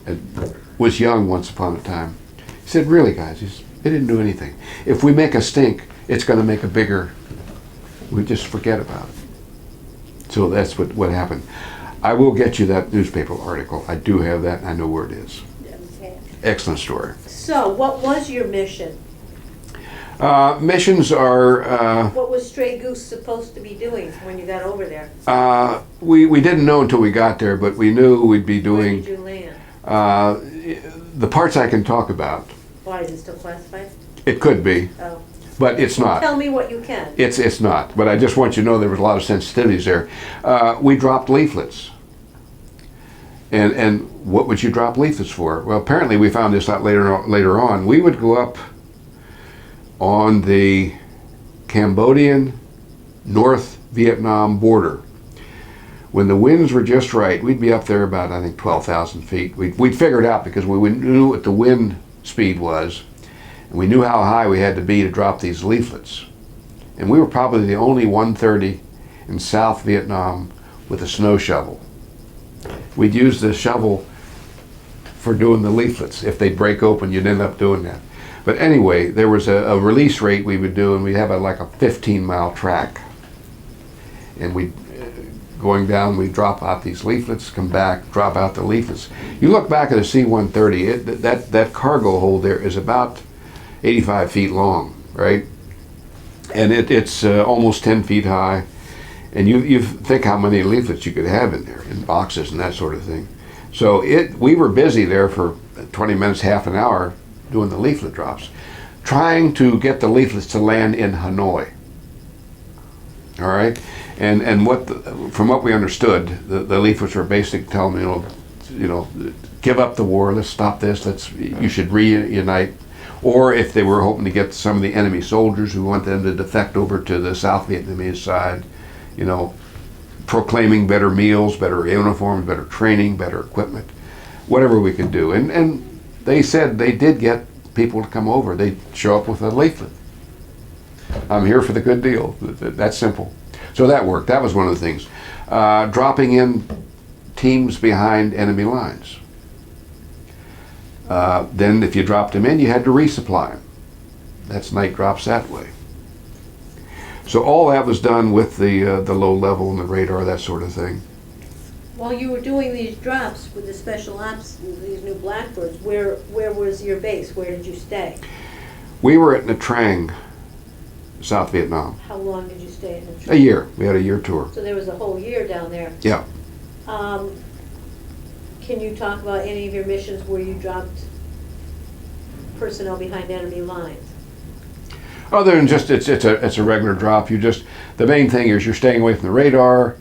was young once upon a time. He said, really, guys, they didn't do anything. If we make a stink, it's going to make a bigger, we just forget about it. So that's what happened. I will get you that newspaper article. I do have that, and I know where it is. Okay. Excellent story. So, what was your mission? Missions are... What was Stray Goose supposed to be doing when you got over there? We didn't know until we got there, but we knew we'd be doing... Where did you land? The parts I can talk about. Why, is it still classified? It could be, Oh. but it's not. Tell me what you can. It's not, but I just want you to know there was a lot of sensitivities there. We dropped leaflets. And what would you drop leaflets for? Well, apparently we found this out later on. We would go up on the Cambodian North Vietnam border. When the winds were just right, we'd be up there about, I think, 12,000 feet. We'd figure it out because we knew what the wind speed was, and we knew how high we had to be to drop these leaflets. And we were probably the only 130 in South Vietnam with a snow shovel. We'd use the shovel for doing the leaflets. If they'd break open, you'd end up doing that. But anyway, there was a release rate we would do, and we'd have like a 15-mile track. And going down, we drop out these leaflets, come back, drop out the leaflets. You look back at a C-130, that cargo hold there is about 85 feet long, right? And it's almost 10 feet high. And you think how many leaflets you could have in there, in boxes and that sort of thing. So we were busy there for 20 minutes, half an hour, doing the leaflet drops, trying to get the leaflets to land in Hanoi. All right? And from what we understood, the leaflets were basically telling them, give up the war, let's stop this, you should reunite. or if they were hoping to get some of the enemy soldiers who want them to defect over to the South Vietnamese side, you know, proclaiming better meals, better uniforms, better training, better equipment, whatever we could do. And they said they did get people to come over. They'd show up with a leaflet. I'm here for the good deal. That's simple. So that worked. That was one of the things. Dropping in teams behind enemy lines. Then if you dropped them in, you had to resupply them. That's night drops that way. So all that was done with the low level and the radar, that sort of thing. While you were doing these drops with the special ops, these new Blackbirds, where was your base? Where did you stay? We were at Nha Trang, South Vietnam. How long did you stay in the A year. We had a year tour. So there was a whole year down there. Yeah. Can you talk about any of your missions where you dropped personnel behind enemy lines? Other than just it's a regular drop. The main thing is you're staying away from the radar.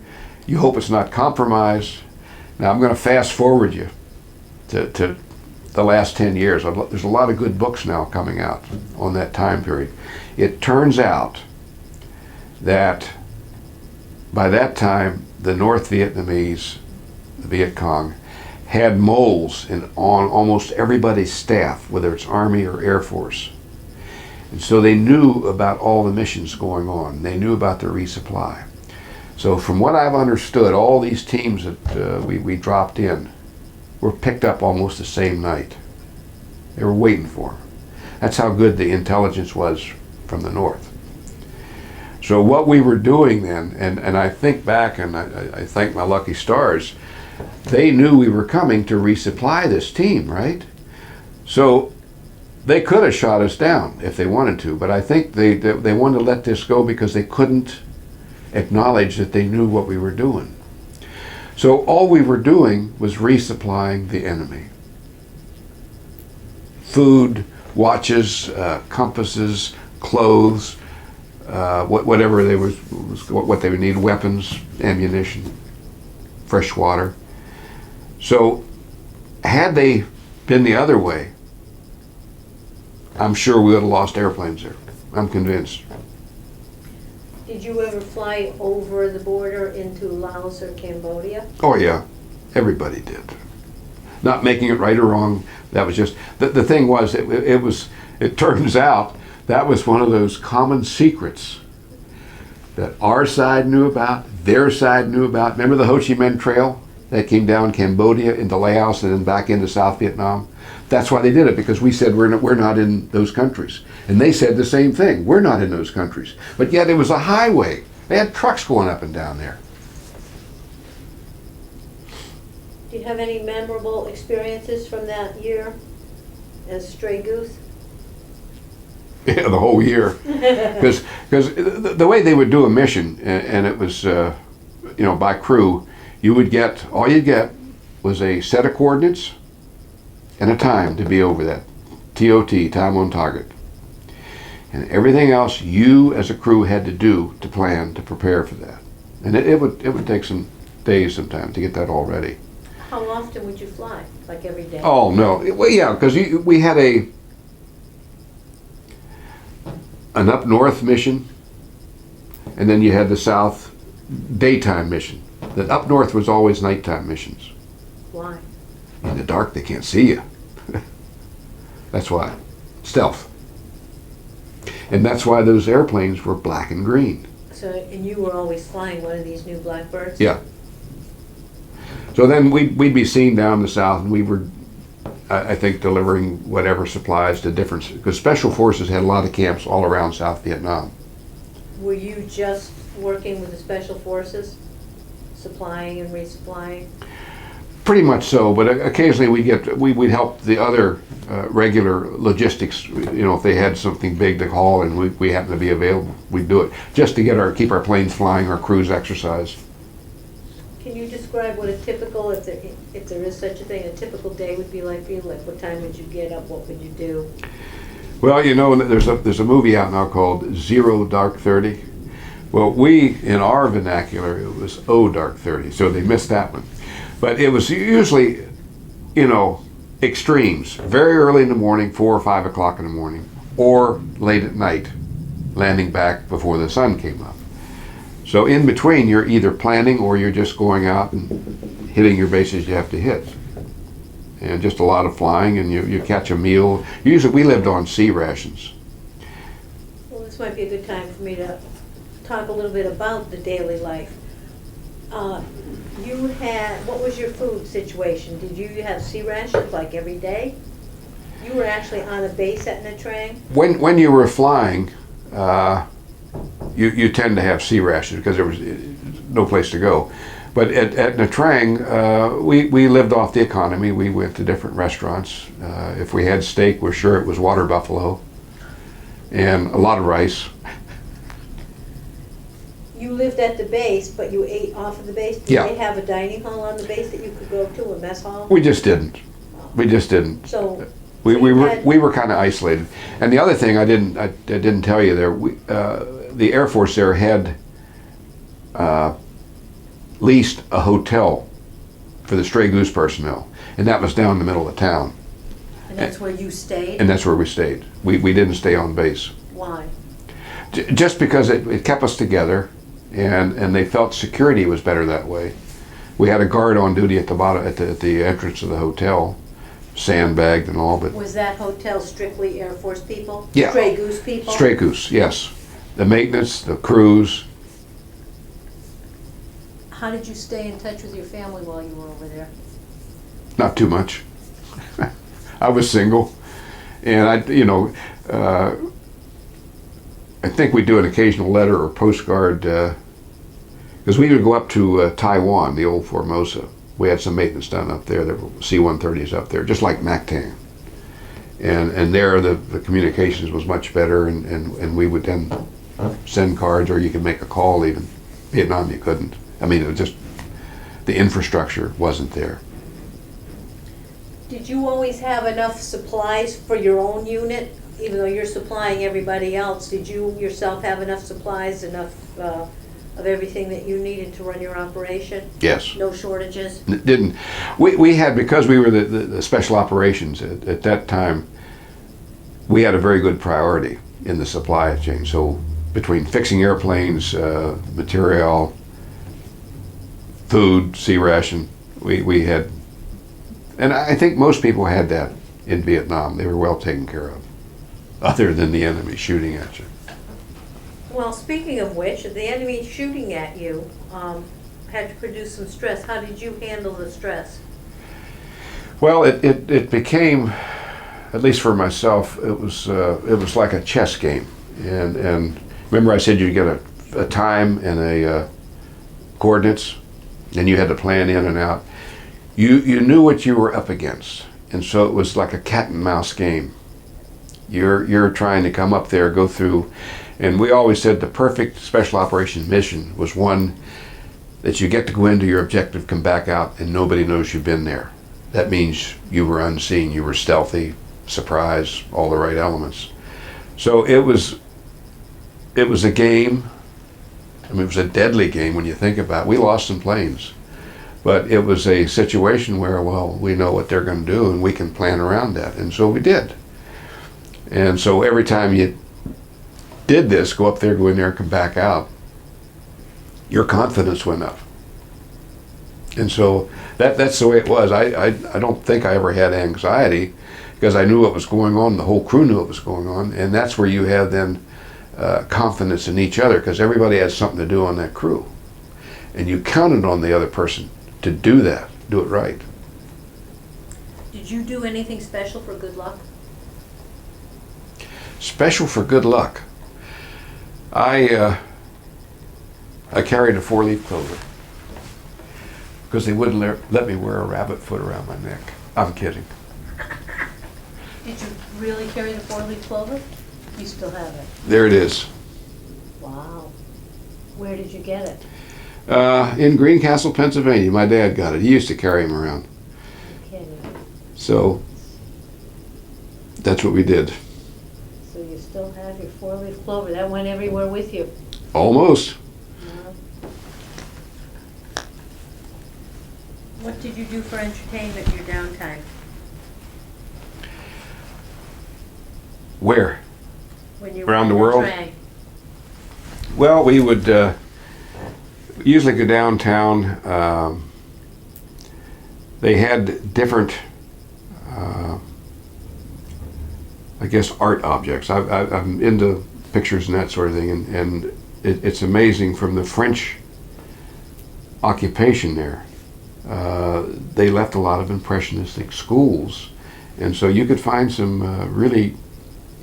You hope it's not compromised. Now I'm going to fast forward you to the last 10 years. There's a lot of good books now coming out on that time period. It turns out that by that time the North Vietnamese, the Viet Cong, had moles on almost everybody's staff, whether it's Army or Air Force. And so they knew about all the missions going on. They knew about the resupply. So from what I've understood, all these teams that we dropped in were picked up almost the same night. They were waiting for them. That's how good the intelligence was from the North. So what we were doing then, and I think back and I thank my lucky stars, they knew we were coming to resupply this team, right? So they could have shot us down if they wanted to, but I think they wanted to let this go because they couldn't acknowledge that they knew what we were doing. So all we were doing was resupplying the enemy. Food, watches, compasses, clothes, whatever what they would need, weapons, ammunition, fresh water. So had they been the other way, I'm sure we would have lost airplanes there. I'm convinced. Did you ever fly over the border into Laos or Cambodia? Oh yeah, everybody did. Not making it right or wrong. That was just the thing was it turns out that was one of those common secrets that our side knew about, their side knew about. Remember the Ho Chi Minh Trail that came down Cambodia into Laos and then back into South Vietnam? That's why they did it, because we said we're not in those countries. And they said the same thing. We're not in those countries. But yet it was a highway. They had trucks going up and down there. Do you have any memorable experiences from that year as stray goose? Yeah, the whole year. Because the way they would do a mission, and it was, by crew, all you'd get was a set of coordinates and a time to be over that. TOT, time on target. And everything else you as a crew had to do to plan, to prepare for that. And it would take some days sometimes to get that all ready. How often would you fly? Like every day? Oh, no. Well, yeah, because we had an up north mission, and then you had the south daytime mission. The up north was always nighttime missions. Why? In the dark, they can't see you. That's why. Stealth. And that's why those airplanes were black and green. So, and you were always flying one of these new Blackbirds? Yeah. So then we'd be seen down the south, and we were, I think, delivering whatever supplies to different, because Special Forces had a lot of camps all around South Vietnam. Were you just working with the Special Forces, supplying and resupplying? Pretty much so, but occasionally we'd help the other regular logistics. If they had something big to haul and we happened to be available, we'd do it just to keep our planes flying, our crews exercise. Can you describe what a typical, if there is such a thing, a typical day would be like for you? Like, what time would you get up? What would you do? Well, there's a movie out now called Zero Dark 30. Well, in our vernacular, it was Oh Dark 30, so they missed that one. But it was usually, extremes, very early in the morning, 4 or 5 o'clock in the morning, or late at night, landing back before the sun came up. So in between, you're either planning or you're just going out and hitting your bases you have to hit. And just a lot of flying, and you catch a meal. Usually we lived on sea rations. Well, this might be a good time for me to talk a little bit about the daily life. What was your food situation? Did you have sea rations like every day? You were actually on a base at Nha Trang? When you were flying, you tend to have sea rations because there was no place to go. But at Nha Trang, we lived off the economy. We went to different restaurants. If we had steak, we're sure it was water buffalo, and a lot of rice. You lived at the base, but you ate off of the base? Did Yeah. they have a dining hall on the base that you could go to, a mess hall? We just didn't. We just didn't. So We you were kind of isolated. And the other thing I didn't tell you there, the Air Force there had leased a hotel for the stray goose personnel, and that was down in the middle of town, And that's where you stayed? and that's where we stayed. We didn't stay on base. Why? Just because it kept us together, and they felt security was better that way. We had a guard on duty at the bottom, at the entrance of the hotel, sandbagged and all, but Was that hotel strictly Air Force people? Yeah. Stray goose people? stray goose, yes. The maintenance, the crews. How did you stay in touch with your family while you were over there? Not too much. I was single, and I think we do an occasional letter or postcard, because we would go up to Taiwan, the old Formosa. We had some maintenance done up there. There were C-130s up there, just like Mactan. And there the communications was much better, and we would then send cards, or you could make a call even. Vietnam, you couldn't. I mean, it was just, the infrastructure wasn't there. Did you always have enough supplies for your own unit? Even though you're supplying everybody else, did you yourself have enough supplies, enough of everything that you needed to run your operation? Yes. No shortages? Didn't. We had, because we were the special operations at that time, we had a very good priority in the supply chain. So between fixing airplanes, material, food, sea ration, we had, and I think most people had that in Vietnam. They were well taken care of, other than the enemy shooting at you. Well, speaking of which, the enemy shooting at you had to produce some stress. How did you handle the stress? Well, it became, at least for myself, it was like a chess game. And remember I said you get a time and a coordinates, and you had to plan in and out. You knew what you were up against, and so it was like a cat and mouse game. You're trying to come up there, go through, and we always said the perfect special operations mission was one that you get to go into your objective, come back out, and nobody knows you've been there. That means you were unseen, you were stealthy, surprise, all the right elements. So it was a game. I mean, it was a deadly game when you think about it. We lost some planes, but it was a situation where, well, we know what they're going to do, and we can plan around that, and so we did. And so every time you did this, go up there, go in there, come back out, your confidence went up. And so that's the way it was. I don't think I ever had anxiety, because I knew what was going on, the whole crew knew what was going on, and that's where you have then confidence in each other, because everybody has something to do on that crew. And you counted on the other person to do that, do it right. Did you do anything special for good luck? Special for good luck. I carried a 4-leaf clover because they wouldn't let me wear a rabbit foot around my neck. I'm kidding. Did you really carry the 4-leaf clover? You still have it? There it is. Wow. Where did you get it? In Greencastle, Pennsylvania. My dad got it. He used to carry them around. Can you? So that's what we did. So you still have your 4-leaf clover. That went everywhere with you. Almost. Yeah. What did you do for entertainment in your downtime? Where? when you Around were the in world? train? Well, we would usually go downtown. They had different, I guess, art objects. I'm into pictures and that sort of thing, and it's amazing from the French occupation there. They left a lot of impressionistic schools, and so you could find some really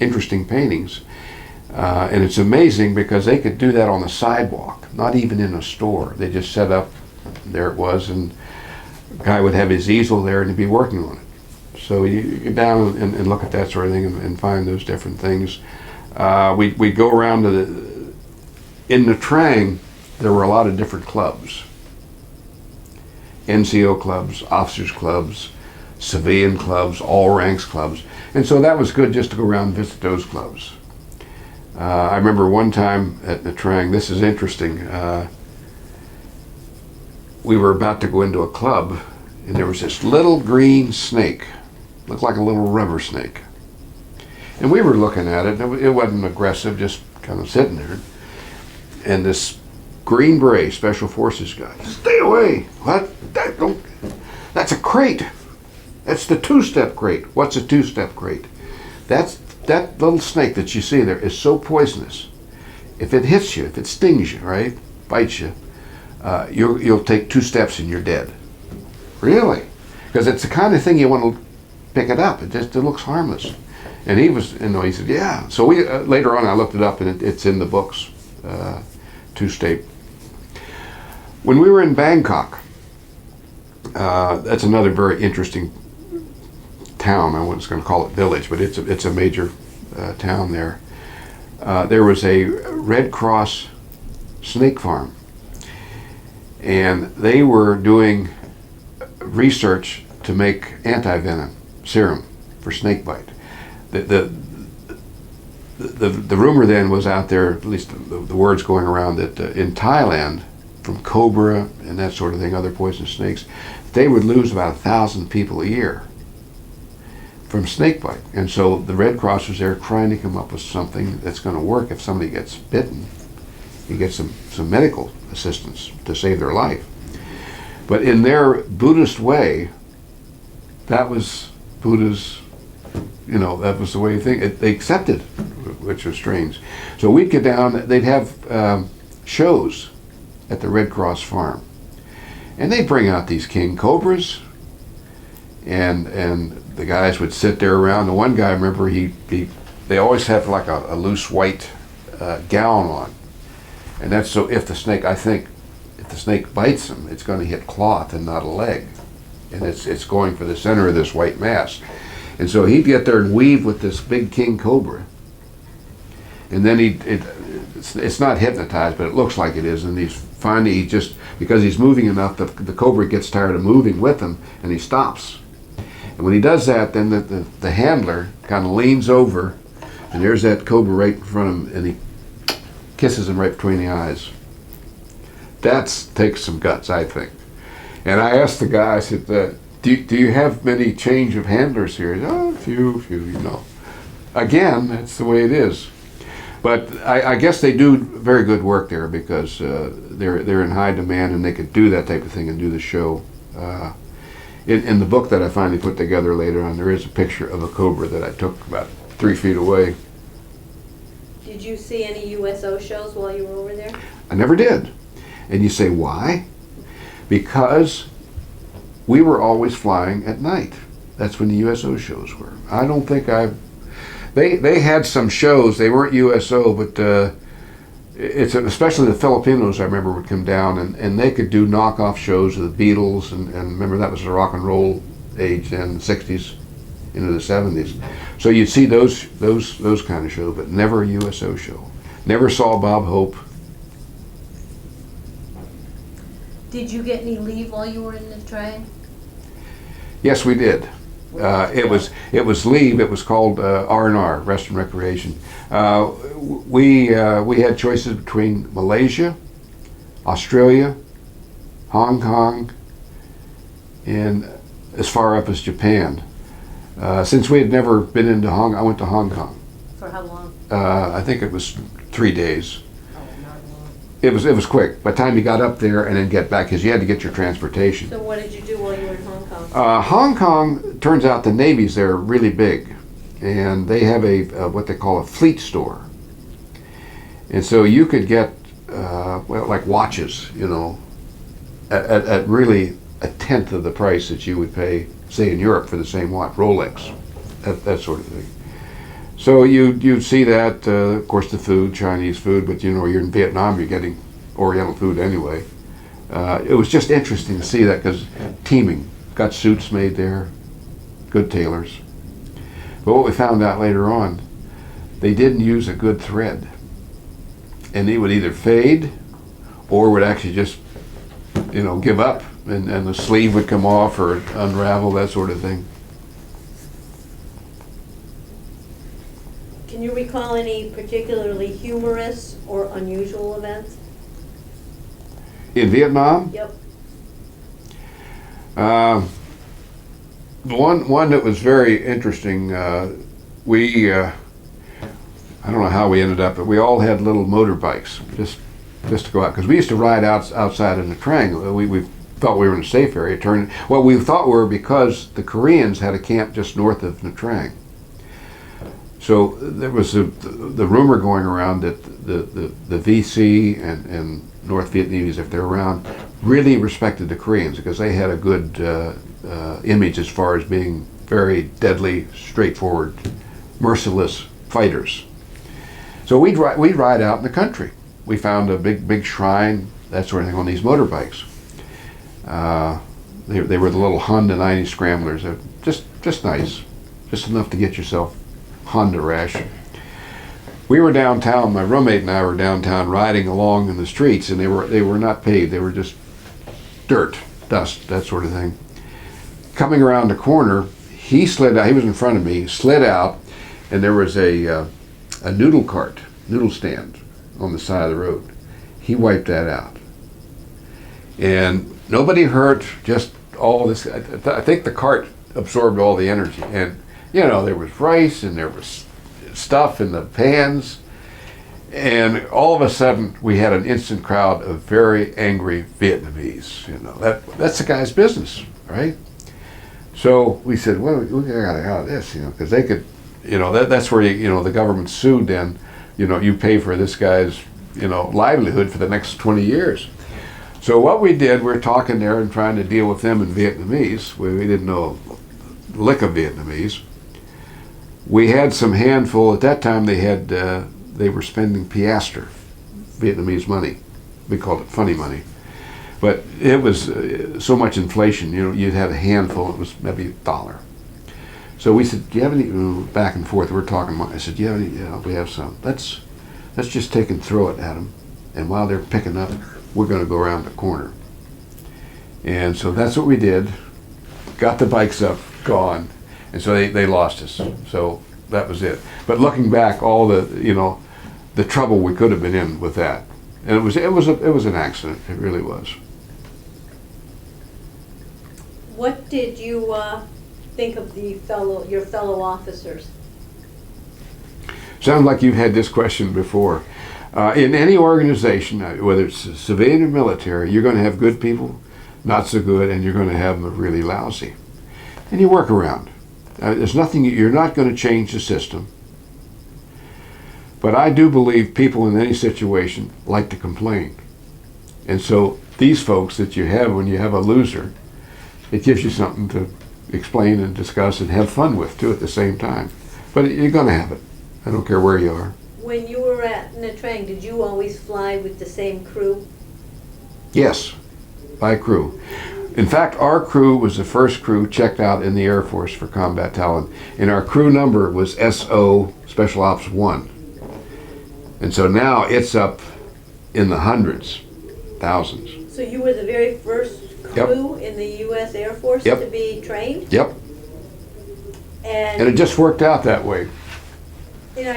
interesting paintings. And it's amazing because they could do that on the sidewalk, not even in a store. They just set up, there it was, and the guy would have his easel there and he'd be working on it. So you get down and look at that sort of thing and find those different things. We'd go around to in the Trang, there were a lot of different clubs. NCO clubs, officers clubs, civilian clubs, all ranks clubs. And so that was good just to go around and visit those clubs. I remember one time at the Trang, this is interesting, we were about to go into a club and there was this little green snake, looked like a little rubber snake. And we were looking at it, and it wasn't aggressive, just kind of sitting there. And this Green Beret Special Forces guy, stay away! What? That's a crate! That's the two-step crate. What's a two-step crate? That little snake that you see there is so poisonous. If it hits you, if it stings you, right, bites you, you'll take 2 steps and you're dead. Really? Because it's the kind of thing you want to pick it up. It looks harmless. And he said, yeah. So we later on I looked it up and it's in the books, 2-step. When we were in Bangkok, that's another very interesting town. I was going to call it village, but it's a major town there. There was a Red Cross snake farm, and they were doing research to make anti-venom serum for snake bite. The rumor then was out there, at least the words going around, that in Thailand, from cobra and that sort of thing, other poisonous snakes, they would lose about 1,000 people a year from snake bite. And so the Red Cross was there trying to come up with something that's going to work. If somebody gets bitten, you get some medical assistance to save their life. But in their Buddhist way, that was Buddha's, that was the way they accepted, which was strange. So we'd get down, they'd have shows at the Red Cross farm. And they'd bring out these king cobras, and the guys would sit there around. The one guy, I remember, they always have like a loose white gown on. And that's so if the snake bites him, it's going to hit cloth and not a leg. And it's going for the center of this white mass. And so he'd get there and weave with this big king cobra. And then it's not hypnotized, but it looks like it is. And finally, because he's moving enough, the cobra gets tired of moving with him, and he stops. And when he does that, then the handler kind of leans over, and there's that cobra right in front of him, and he kisses him right between the eyes. That takes some guts, I think. And I asked the guy, I said, do you have many change of handlers here? He said, oh, a few, Again, that's the way it is. But I guess they do very good work there because they're in high demand, and they could do that type of thing and do the show. In the book that I finally put together later on, there is a picture of a cobra that I took about 3 feet away. Did you see any USO shows while you were over there? I never did. And you say, why? Because we were always flying at night. That's when the USO shows were. I don't think they had some shows, they weren't USO, but especially the Filipinos, I remember, would come down and they could do knockoff shows of the Beatles, and remember that was the rock and roll age then, the 60s into the 70s. So you'd see those kind of shows, but never a USO show. Never saw Bob Hope. Did you get any leave while you were in the train? Yes, we did. It was leave. It was called R&R, Rest and Recreation. We had choices between Malaysia, Australia, Hong Kong, and as far up as Japan. Since we had never been into I went to Hong Kong. I think it was 3 days. Oh, not long. It was quick. By the time you got up there and then get back, because you had to get your transportation. So what did you do while you were in Hong Kong? Hong Kong, turns out the Navy's there really big, and they have a what they call a fleet store. And so you could get, well, like watches, you know, at really a tenth of the price that you would pay, say, in Europe for the same watch, Rolex, that sort of thing. So you'd see that, of course, the food, Chinese food, but you know, you're in Vietnam, you're getting Oriental food anyway. It was just interesting to see that because teaming, got suits made there, good tailors. But what we found out later on, they didn't use a good thread. And it would either fade or would actually just, you know, give up and the sleeve would come off or unravel, that sort of thing. Can you recall any particularly humorous or unusual events? In Vietnam, Yep. one that was very interesting, I don't know how we ended up, but we all had little motorbikes just to go out. Because we used to ride outside in the Trang. We thought we were in a safe area. Well, we thought we were because the Koreans had a camp just north of Nha Trang. So there was the rumor going around that the VC and North Vietnamese, if they're around, really respected the Koreans because they had a good image as far as being very deadly, straightforward, merciless fighters. So we'd ride out in the country. We found a big shrine, that sort of thing, on these motorbikes. They were the little Honda 90 scramblers. They're just nice, just enough to get yourself Honda rash. We were downtown. My roommate and I were downtown riding along in the streets, and they were not paved. They were just dirt, dust, that sort of thing. Coming around the corner, he slid out. He was in front of me. Slid out, and there was a noodle stand on the side of the road. He wiped that out. And nobody hurt, just all this. I think the cart absorbed all the energy. And, you know, there was rice and there was stuff in the pans. And all of a sudden, we had an instant crowd of very angry Vietnamese. You know, that's the guy's business, right? So we said, well, we got out of this, you know, because they could, you know, that's where, you know, the government sued then, you know, you pay for this guy's, you know, livelihood for the next 20 years. So what we did, we were talking there and trying to deal with them in Vietnamese. We didn't know a lick of Vietnamese. We had some handful, at that time they were spending piastre, Vietnamese money. We called it funny money. But it was so much inflation, you know, you'd had a handful, it was maybe $1. So we said, do you have any, back and forth, we're talking, I said, do you have any, yeah, we have some. Let's just take and throw it at them. And while they're picking up, we're going to go around the corner. And so that's what we did. Got the bikes up, gone. And so they lost us. So that was it. But looking back, all the, you know, the trouble we could have been in with that. And it was an accident. It really was. What did you think of your fellow officers? Sounds like you've had this question before. In any organization, whether it's civilian or military, you're going to have good people, not so good, and you're going to have them really lousy. And you work around. There's nothing, you're not going to change the system. But I do believe people in any situation like to complain. And so these folks that you have when you have a loser, it gives you something to explain and discuss and have fun with too at the same time. But you're going to have it. I don't care where you are. When you were at Nha Trang, did you always fly with the same crew? Yes, by crew. In fact, our crew was the first crew checked out in the Air Force for combat talent. And our crew number was SO, Special Ops 1. And so now it's up in the hundreds, thousands. So you were the very first crew in the U.S. Air Force to be trained? Yep. And it just worked out that way. You know,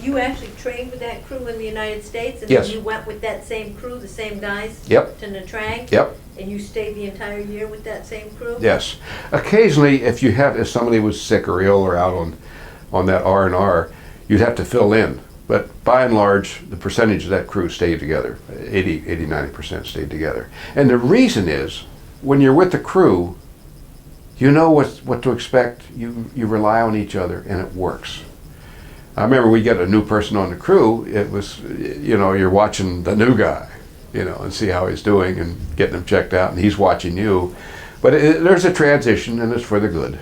you actually trained with that crew in the United States, and Yes. then you went with that same crew, the same guys, Yep. to Nha Trang? Yep. And you stayed the entire year with that same crew? Yes. Occasionally, if somebody was sick or ill or out on that R&R, you'd have to fill in. But by and large, the percentage of that crew stayed together. 90% stayed together. And the reason is, when you're with the crew, you know what to expect. You rely on each other, and it works. I remember we get a new person on the crew. It was, you're watching the new guy, and see how he's doing and getting him checked out, and he's watching you. But there's a transition, and it's for the good.